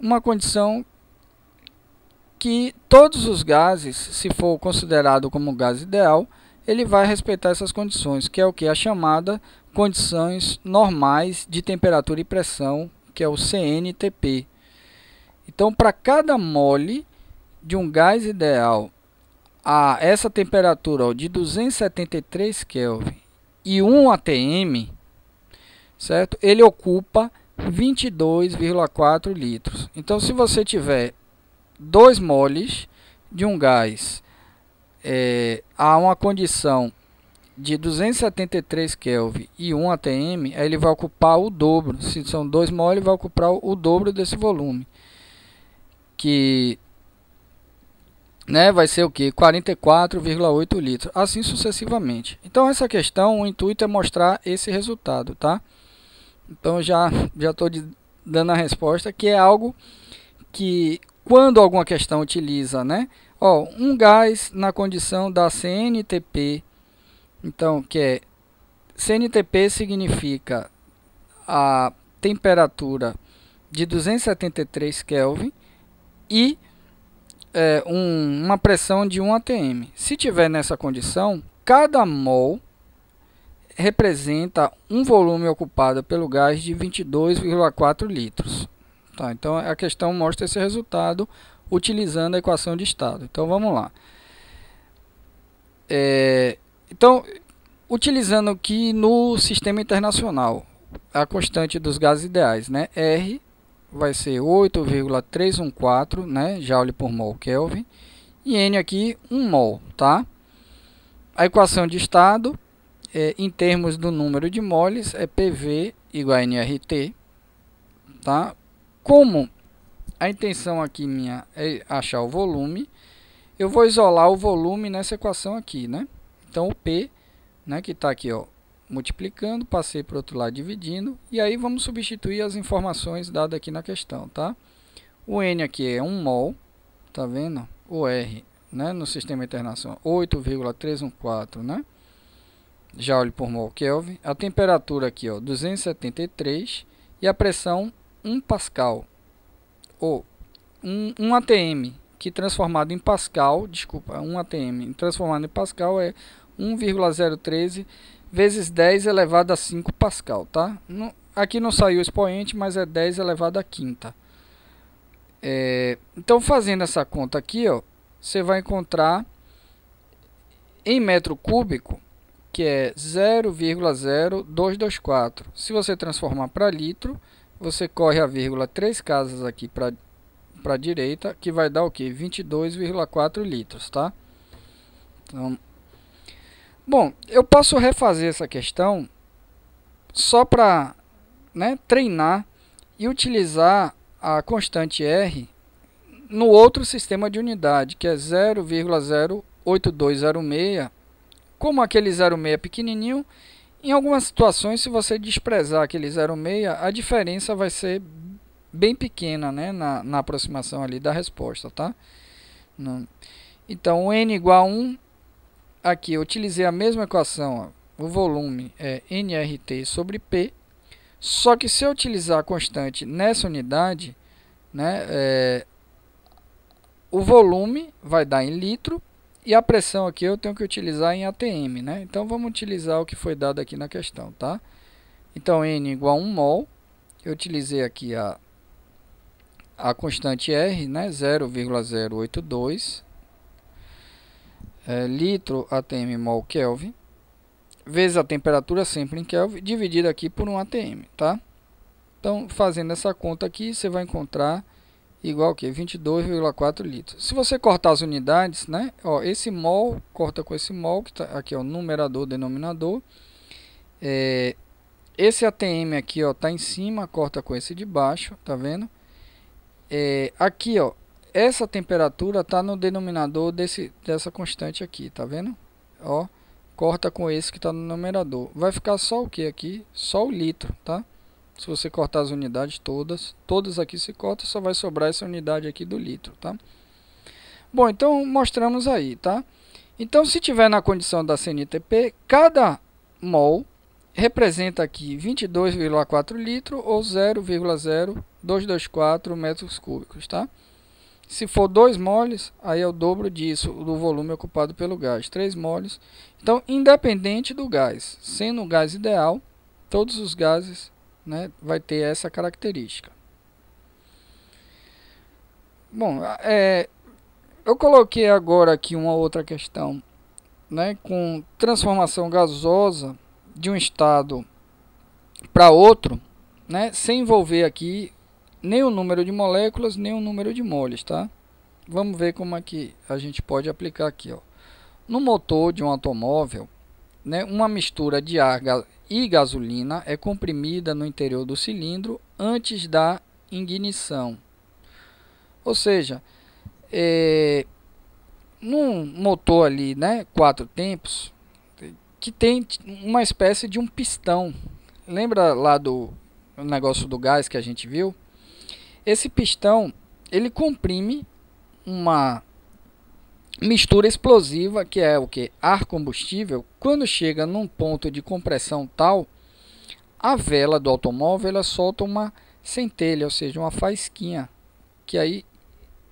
uma condição que todos os gases, se for considerado como gás ideal, ele vai respeitar essas condições, que é o que? A chamada condições normais de temperatura e pressão, que é o CNTP. Então, para cada mole de um gás ideal a essa temperatura, ó, de 273 Kelvin e 1 atm, certo? Ele ocupa 22,4 litros. Então, se você tiver 2 moles de um gás a uma condição de 273 Kelvin e 1 atm, aí ele vai ocupar o dobro. Se são 2 moles, vai ocupar o dobro desse volume, que, né, vai ser o que? 44,8 litros, assim sucessivamente. Então essa questão, o intuito é mostrar esse resultado, tá? Então já estou dando a resposta, que é algo que quando alguma questão utiliza, né? Ó, um gás na condição da CNTP, então que é CNTP significa a temperatura de 273 Kelvin e uma pressão de 1 atm. Se tiver nessa condição, cada mol representa um volume ocupado pelo gás de 22,4 litros. Tá, então a questão mostra esse resultado utilizando a equação de estado. Então vamos lá. Então, utilizando aqui no sistema internacional a constante dos gases ideais, né? R vai ser 8,314, né, joule por mol Kelvin, e N aqui 1 mol, tá? A equação de estado, em termos do número de moles, é PV igual a nRT, tá? Como a intenção aqui minha é achar o volume, eu vou isolar o volume nessa equação aqui, né? Então o P, né, que está aqui, ó, multiplicando, passei para o outro lado dividindo, e aí vamos substituir as informações dadas aqui na questão, tá? O N aqui é 1 mol, tá vendo? O R, né, no sistema internacional 8,314, né? Já olho por mol Kelvin. A temperatura aqui, ó, 273, e a pressão 1 pascal, ou 1 atm, que transformado em pascal, desculpa, 1 atm transformado em pascal é 1,013 vezes 10 elevado a 5 pascal, tá? Aqui não saiu o expoente, mas é 10 elevado a quinta. Então, fazendo essa conta aqui, ó, você vai encontrar em metro cúbico, que é 0,0224. Se você transformar para litro, você corre a vírgula 3 casas aqui para a direita, que vai dar o que? 22,4 litros, tá? Então, bom, eu posso refazer essa questão só para, né, treinar e utilizar a constante R no outro sistema de unidade, que é 0,08206. Como aquele 0,6 é pequenininho, em algumas situações, se você desprezar aquele 0,6, a diferença vai ser bem pequena, né, na aproximação ali da resposta, tá? Então, o N igual a 1, aqui eu utilizei a mesma equação, ó, o volume é nRT sobre P, só que se eu utilizar a constante nessa unidade, né, o volume vai dar em litro, e a pressão aqui eu tenho que utilizar em atm, né? Então vamos utilizar o que foi dado aqui na questão, tá? Então N igual a 1 mol, eu utilizei aqui a constante R, né? 0,082 litro atm mol Kelvin, vezes a temperatura sempre em Kelvin, dividido aqui por 1 atm, tá? Então, fazendo essa conta aqui, você vai encontrar igual que 22,4 litros. Se você cortar as unidades, né? Ó, esse mol corta com esse mol, que tá aqui, ó, numerador, denominador. Esse atm aqui, ó, tá em cima, corta com esse de baixo, tá vendo? Aqui, ó, essa temperatura tá no denominador dessa constante aqui, tá vendo? Ó, corta com esse que tá no numerador. Vai ficar só o que aqui? Só o litro, tá? Se você cortar as unidades todas aqui se corta, só vai sobrar essa unidade aqui do litro, tá? Bom, então mostramos aí, tá? Então, se tiver na condição da CNTP, cada mol representa aqui 22,4 litros ou 0,0224 metros cúbicos, tá? Se for 2 moles, aí é o dobro disso, do volume ocupado pelo gás, 3 moles. Então, independente do gás, sendo o gás ideal, todos os gases, né, vai ter essa característica. Bom, eu coloquei agora aqui uma outra questão, né, com transformação gasosa de um estado para outro, né, sem envolver aqui nem o número de moléculas, nem o número de moles, tá? Vamos ver como é que a gente pode aplicar aqui, ó. No motor de um automóvel, né, uma mistura de ar e gasolina é comprimida no interior do cilindro antes da ignição. Ou seja, num motor ali, né, 4 tempos, que tem uma espécie de um pistão. Lembra lá do negócio do gás que a gente viu? Esse pistão, ele comprime uma mistura explosiva, que é o que? Ar combustível. Quando chega num ponto de compressão tal, a vela do automóvel ela solta uma centelha, ou seja, uma faísquinha, que aí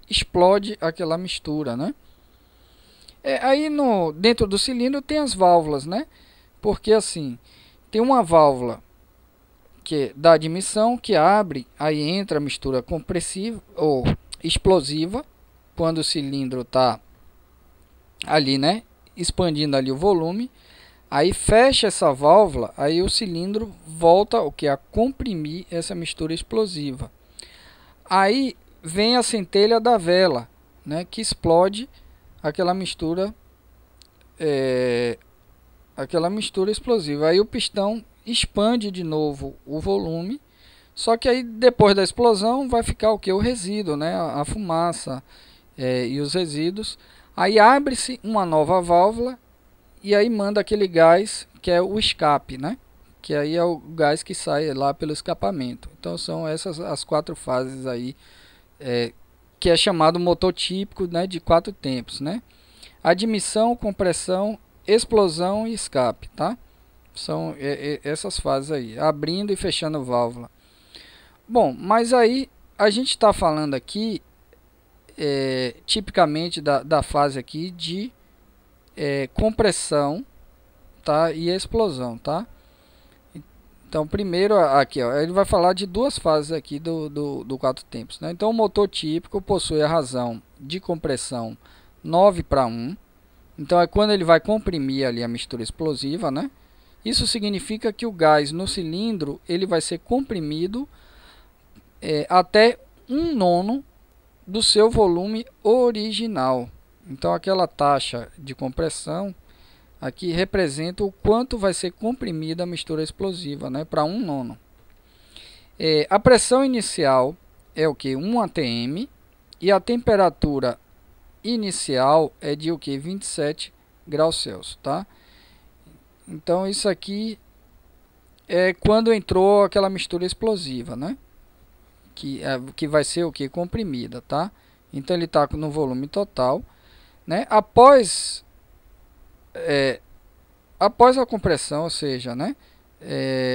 explode aquela mistura, né? Aí dentro do cilindro tem as válvulas, né? Porque assim, tem uma válvula que da admissão que abre, aí entra a mistura compressiva ou explosiva, quando o cilindro está ali, né, expandindo ali o volume, aí fecha essa válvula, aí o cilindro volta o que a comprimir essa mistura explosiva. Aí vem a centelha da vela, né, que explode aquela mistura explosiva. Aí o pistão expande de novo o volume, só que aí depois da explosão vai ficar o que? O resíduo, né, a fumaça e os resíduos. Aí abre-se uma nova válvula e aí manda aquele gás que é o escape, né? Que aí é o gás que sai lá pelo escapamento. Então são essas as 4 fases aí, que é chamado motor típico, né, de 4 tempos, né? Admissão, compressão, explosão e escape, tá? São essas fases aí, abrindo e fechando válvula. Bom, mas aí a gente está falando aqui tipicamente da fase aqui de compressão, tá? E explosão, tá? Então primeiro aqui, ó, ele vai falar de 2 fases aqui do 4 tempos, né? Então o motor típico possui a razão de compressão 9:1. Então é quando ele vai comprimir ali a mistura explosiva, né? Isso significa que o gás no cilindro ele vai ser comprimido até 1/9 do seu volume original. Então aquela taxa de compressão aqui representa o quanto vai ser comprimida a mistura explosiva, né, para 1/9. A pressão inicial é o que? 1 atm, e a temperatura inicial é de o que? 27 graus Celsius, tá? Então isso aqui é quando entrou aquela mistura explosiva, né? Que vai ser o que? Comprimida, tá? Então ele está no volume total, né? Após a compressão, ou seja, né?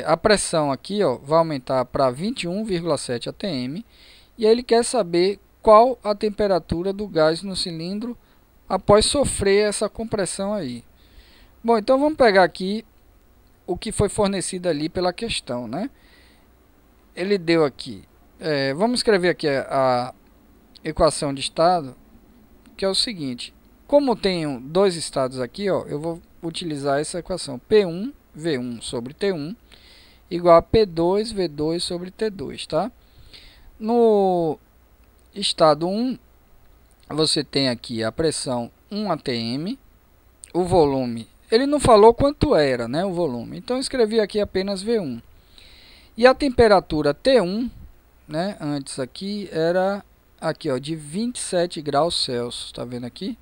A pressão aqui, ó, vai aumentar para 21,7 atm, e aí ele quer saber qual a temperatura do gás no cilindro após sofrer essa compressão aí. Bom, então vamos pegar aqui o que foi fornecido ali pela questão, né? Ele deu aqui, vamos escrever aqui a equação de estado, que é o seguinte: como tenho 2 estados aqui, ó, eu vou utilizar essa equação P1 V1 sobre T1 igual a P2 V2 sobre T2, tá? No estado 1, você tem aqui a pressão 1 atm, o volume, ele não falou quanto era, né, o volume, então eu escrevi aqui apenas V1. E a temperatura T1, né, antes aqui era aqui, ó, de 27 graus Celsius, tá vendo aqui?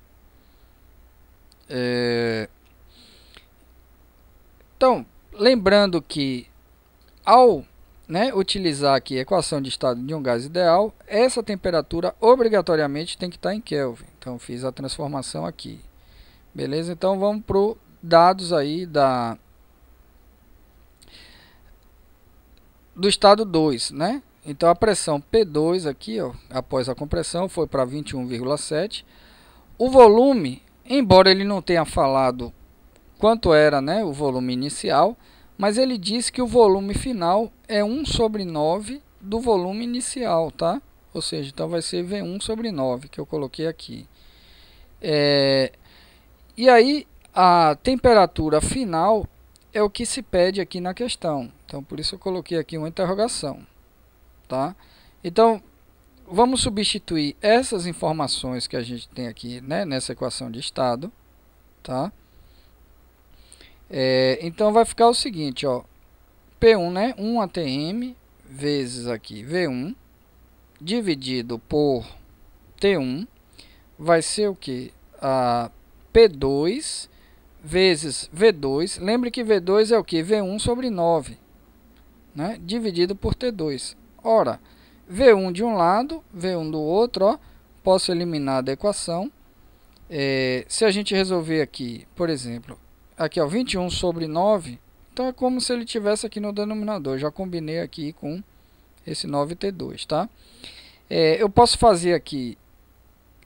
Então, lembrando que ao, né, utilizar aqui a equação de estado de um gás ideal, essa temperatura obrigatoriamente tem que estar em Kelvin. Então fiz a transformação aqui. Beleza? Então vamos para os dados aí do estado 2, né? Então a pressão P2 aqui, ó, após a compressão, foi para 21,7. O volume, embora ele não tenha falado quanto era, né, o volume inicial, mas ele diz que o volume final é 1/9 do volume inicial, tá? Ou seja, então vai ser V1/9, que eu coloquei aqui. E aí a temperatura final é o que se pede aqui na questão. Então por isso eu coloquei aqui uma interrogação, tá? Então vamos substituir essas informações que a gente tem aqui, né, nessa equação de estado, tá? Então vai ficar o seguinte, ó, P1, né, 1 atm vezes aqui V1 dividido por T1 vai ser o que? A P2 vezes V2. Lembre que V2 é o que? V1/9, né, dividido por T2. Ora, V1 de um lado, V1 do outro, ó, posso eliminar da equação. Se a gente resolver aqui, por exemplo, aqui, ó, 21/9, então é como se ele tivesse aqui no denominador. Já combinei aqui com esse 9T2, tá? Eu posso fazer aqui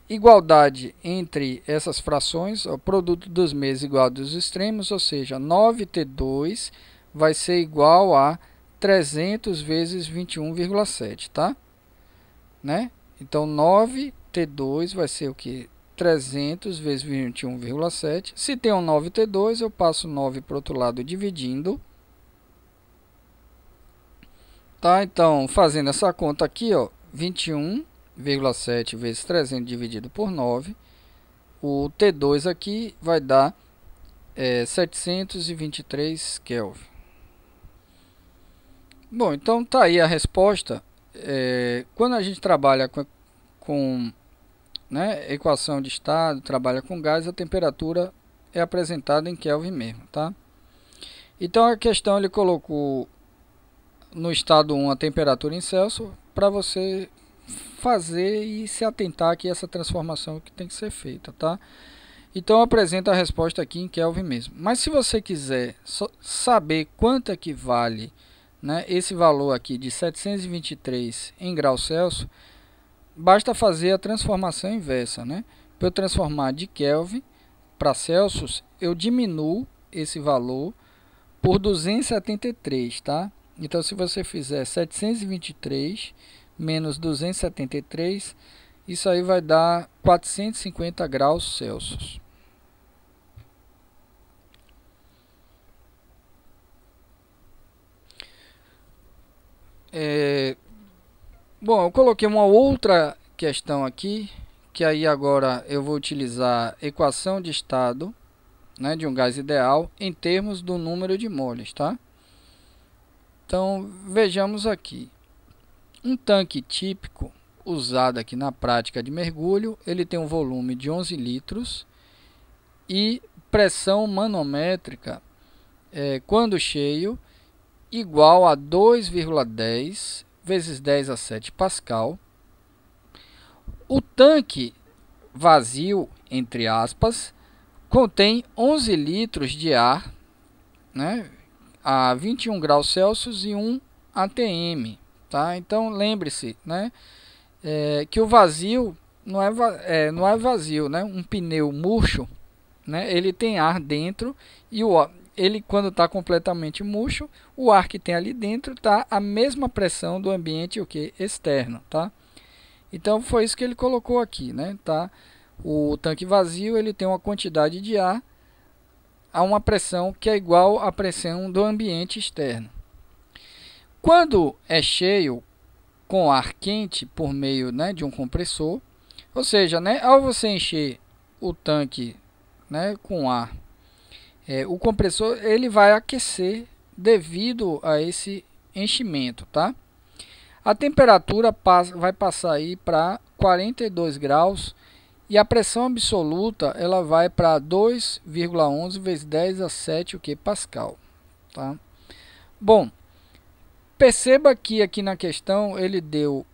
igualdade entre essas frações, ó, produto dos meios igual dos extremos, ou seja, 9T2 vai ser igual a 300 vezes 21,7, tá? Né? Então 9T2 vai ser o que? 300 vezes 21,7. Se tem um 9T2, eu passo 9 para o outro lado dividindo. Tá? Então, fazendo essa conta aqui, ó, 21,7 vezes 300 dividido por 9. O T2 aqui vai dar 723 Kelvin. Bom, então tá aí a resposta. Quando a gente trabalha com né, equação de estado, trabalha com gás, a temperatura é apresentado em Kelvin mesmo, tá? Então a questão ele colocou no estado 1 a temperatura em Celsius para você fazer e se atentar que essa transformação que tem que ser feita, tá? Então apresenta a resposta aqui em Kelvin mesmo. Mas se você quiser saber quanto é que vale, né, esse valor aqui de 723 em graus Celsius, basta fazer a transformação inversa, né? Para eu transformar de Kelvin para Celsius, eu diminuo esse valor por 273, tá? Então se você fizer 723 menos 273, isso aí vai dar 450 graus Celsius. Bom, eu coloquei uma outra questão aqui, que aí agora eu vou utilizar equação de estado, né, de um gás ideal em termos do número de moles, tá? Então, vejamos aqui. Um tanque típico usado aqui na prática de mergulho, ele tem um volume de 11 litros e pressão manométrica, quando cheio, igual a 2,10 vezes 10 a 7 Pascal. O tanque vazio, entre aspas, contém 11 litros de ar, né, a 21 graus Celsius e 1 atm. Tá? Então lembre-se, né, que o vazio não é vazio, né? Um pneu murcho, né, ele tem ar dentro e ele quando está completamente murcho, o ar que tem ali dentro está a mesma pressão do ambiente o que externo, tá? Então foi isso que ele colocou aqui, né? Tá? O tanque vazio ele tem uma quantidade de ar a uma pressão que é igual à pressão do ambiente externo. Quando é cheio com ar quente por meio, né, de um compressor, ou seja, né, ao você encher o tanque, né, com ar, o compressor ele vai aquecer devido a esse enchimento, tá? A temperatura vai passar aí para 42 graus e a pressão absoluta ela vai para 2,11 vezes 10 a 7 Pascal, tá? Bom, perceba que aqui na questão ele deu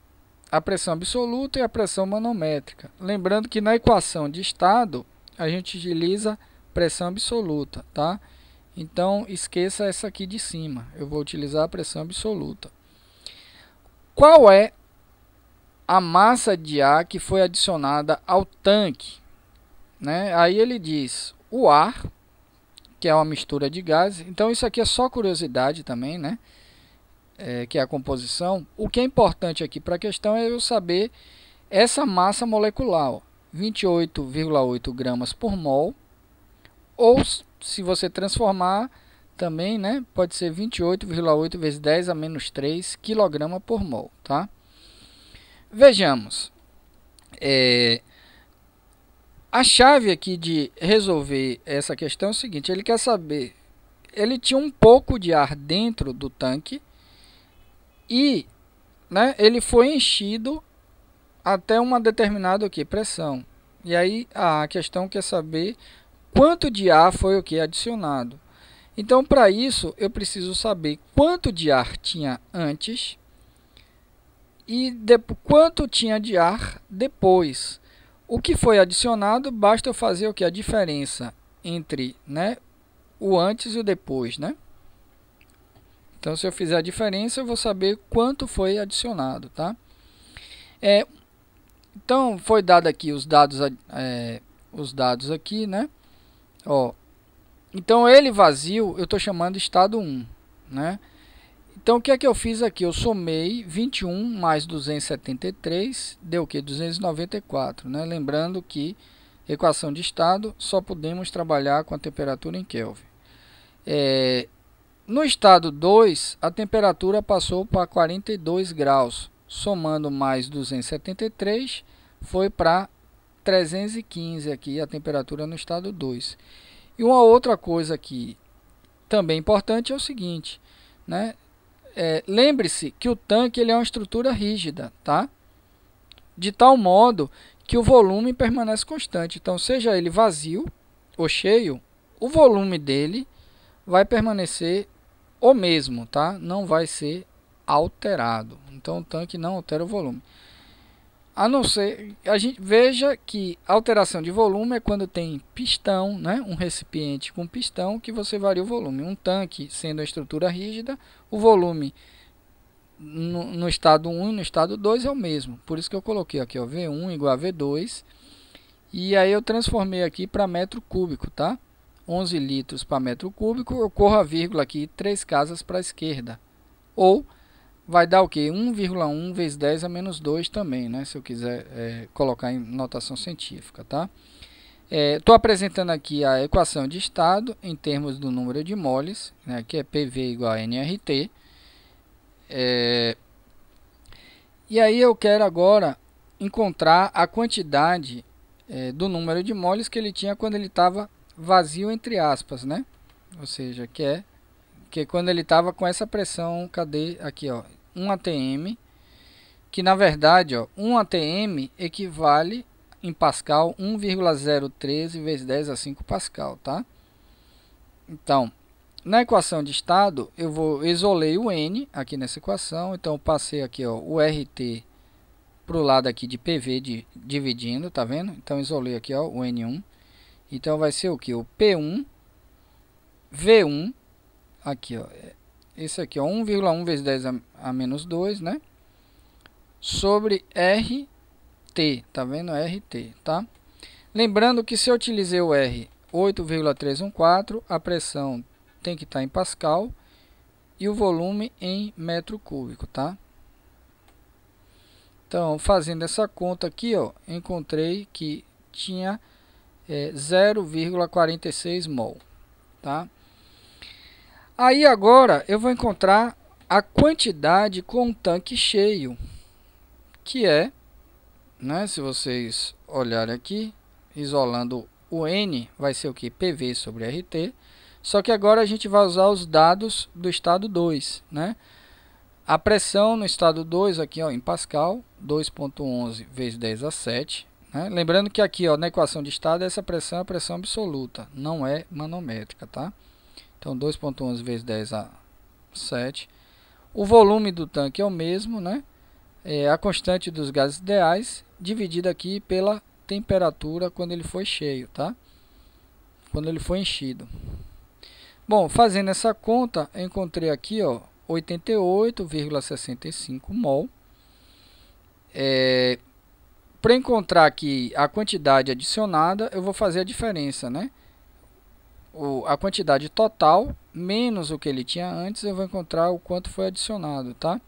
a pressão absoluta e a pressão manométrica. Lembrando que na equação de estado a gente utiliza pressão absoluta, tá? Então esqueça essa aqui de cima. Eu vou utilizar a pressão absoluta. Qual é a massa de ar que foi adicionada ao tanque, né? Aí ele diz o ar, que é uma mistura de gases. Então isso aqui é só curiosidade também, né? Que é a composição. O que é importante aqui para a questão é eu saber essa massa molecular, 28,8 gramas por mol, ou se você transformar também, né, pode ser 28,8 vezes 10 a menos 3 kg por mol, tá? Vejamos, a chave aqui de resolver essa questão é o seguinte: ele quer saber, ele tinha um pouco de ar dentro do tanque e, né, ele foi enchido até uma determinada pressão. E aí a questão quer saber quanto de ar foi adicionado. Então, para isso, eu preciso saber quanto de ar tinha antes e quanto tinha de ar depois. O que foi adicionado, basta eu fazer a diferença entre, né, o antes e o depois, né? Então, se eu fizer a diferença, eu vou saber quanto foi adicionado, tá? Então, foi dado aqui os dados aqui, né? Ó, então, ele vazio, eu estou chamando de estado 1, né? Então, o que é que eu fiz aqui? Eu somei 21 mais 273, deu o que? 294, né? Lembrando que equação de estado, só podemos trabalhar com a temperatura em Kelvin. No estado 2, a temperatura passou para 42 graus. Somando mais 273, foi para 315 aqui a temperatura no estado 2. E uma outra coisa aqui também importante é o seguinte, né? Lembre-se que o tanque ele é uma estrutura rígida, tá? De tal modo que o volume permanece constante. Então, seja ele vazio ou cheio, o volume dele vai permanecer o mesmo, tá? Não vai ser alterado. Então o tanque não altera o volume. A não ser, a gente veja que alteração de volume é quando tem pistão, né? Um recipiente com pistão que você varia o volume. Um tanque sendo a estrutura rígida, o volume no estado 1 e no estado 2 é o mesmo. Por isso que eu coloquei aqui, ó, V1 igual a V2. E aí eu transformei aqui para metro cúbico, tá? 11 litros para metro cúbico. Eu corro a vírgula aqui 3 casas para a esquerda. Ou vai dar o que? 1,1 vezes 10 a menos 2 também, né? Se eu quiser colocar em notação científica, tá? Estou apresentando aqui a equação de estado em termos do número de moles, né? Que é PV igual a nRT. E aí eu quero agora encontrar a quantidade do número de moles que ele tinha quando ele estava vazio, entre aspas, né? Ou seja, que é quando ele estava com essa pressão, cadê? Aqui, ó, 1 atm, que na verdade, ó, 1 atm equivale em Pascal 1,013 vezes 10 a 5 Pascal, tá? Então, na equação de estado, eu isolei o N aqui nessa equação, então eu passei aqui, ó, o RT para o lado aqui de PV dividindo, tá vendo? Então isolei aqui, ó, o N1. Então vai ser o que? O P1 V1 aqui, ó. Esse aqui, ó, 1,1 vezes 10 a menos 2, né? Sobre RT, tá vendo? RT, tá? Lembrando que se eu utilizei o R 8,314, a pressão tem que estar em Pascal e o volume em metro cúbico, tá? Então, fazendo essa conta aqui, ó, encontrei que tinha 0,46 mol, tá? Aí agora eu vou encontrar a quantidade com o tanque cheio, que é, né, se vocês olharem aqui, isolando o N, vai ser o que? PV sobre RT. Só que agora a gente vai usar os dados do estado 2, né? A pressão no estado 2 aqui, ó, em Pascal, 2,11 vezes 10 a 7. Né? Lembrando que aqui, ó, na equação de estado, essa pressão é a pressão absoluta, não é manométrica, tá? Então 2,11 vezes 10 a 7. O volume do tanque é o mesmo, né? A constante dos gases ideais, dividida aqui pela temperatura quando ele foi cheio, tá? Quando ele foi enchido. Bom, fazendo essa conta, eu encontrei aqui, ó, 88,65 mol. Para encontrar aqui a quantidade adicionada, eu vou fazer a diferença, né? A quantidade total menos o que ele tinha antes, eu vou encontrar o quanto foi adicionado, tá?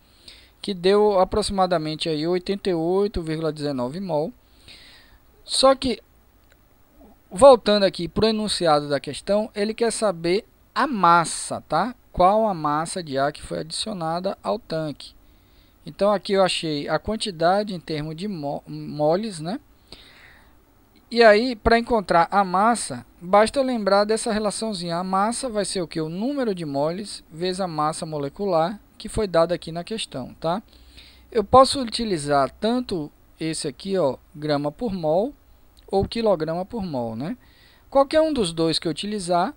Que deu aproximadamente aí 88,19 mol. Só que, voltando aqui para o enunciado da questão, ele quer saber a massa, tá? Qual a massa de ar que foi adicionada ao tanque. Então aqui eu achei a quantidade em termos de moles, né? E aí, para encontrar a massa, basta lembrar dessa relaçãozinha. A massa vai ser o que? O número de moles vezes a massa molecular que foi dada aqui na questão, tá? Eu posso utilizar tanto esse aqui, ó, grama por mol ou quilograma por mol, né? Qualquer um dos dois que eu utilizar,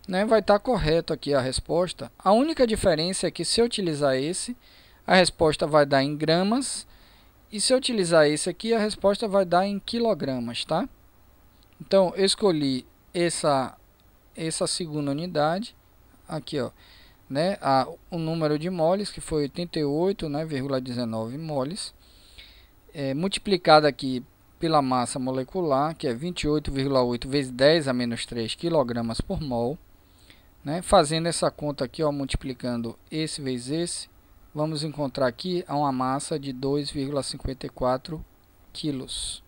né, vai estar correto aqui a resposta. A única diferença é que se eu utilizar esse, a resposta vai dar em gramas, e se eu utilizar esse aqui, a resposta vai dar em quilogramas, tá? Então, eu escolhi essa segunda unidade, aqui, ó, né, o número de moles, que foi 88,19 moles, multiplicado aqui pela massa molecular, que é 28,8 vezes 10 a menos 3 kg por mol. Né? Fazendo essa conta aqui, ó, multiplicando esse vezes esse, vamos encontrar aqui uma massa de 2,54 quilos.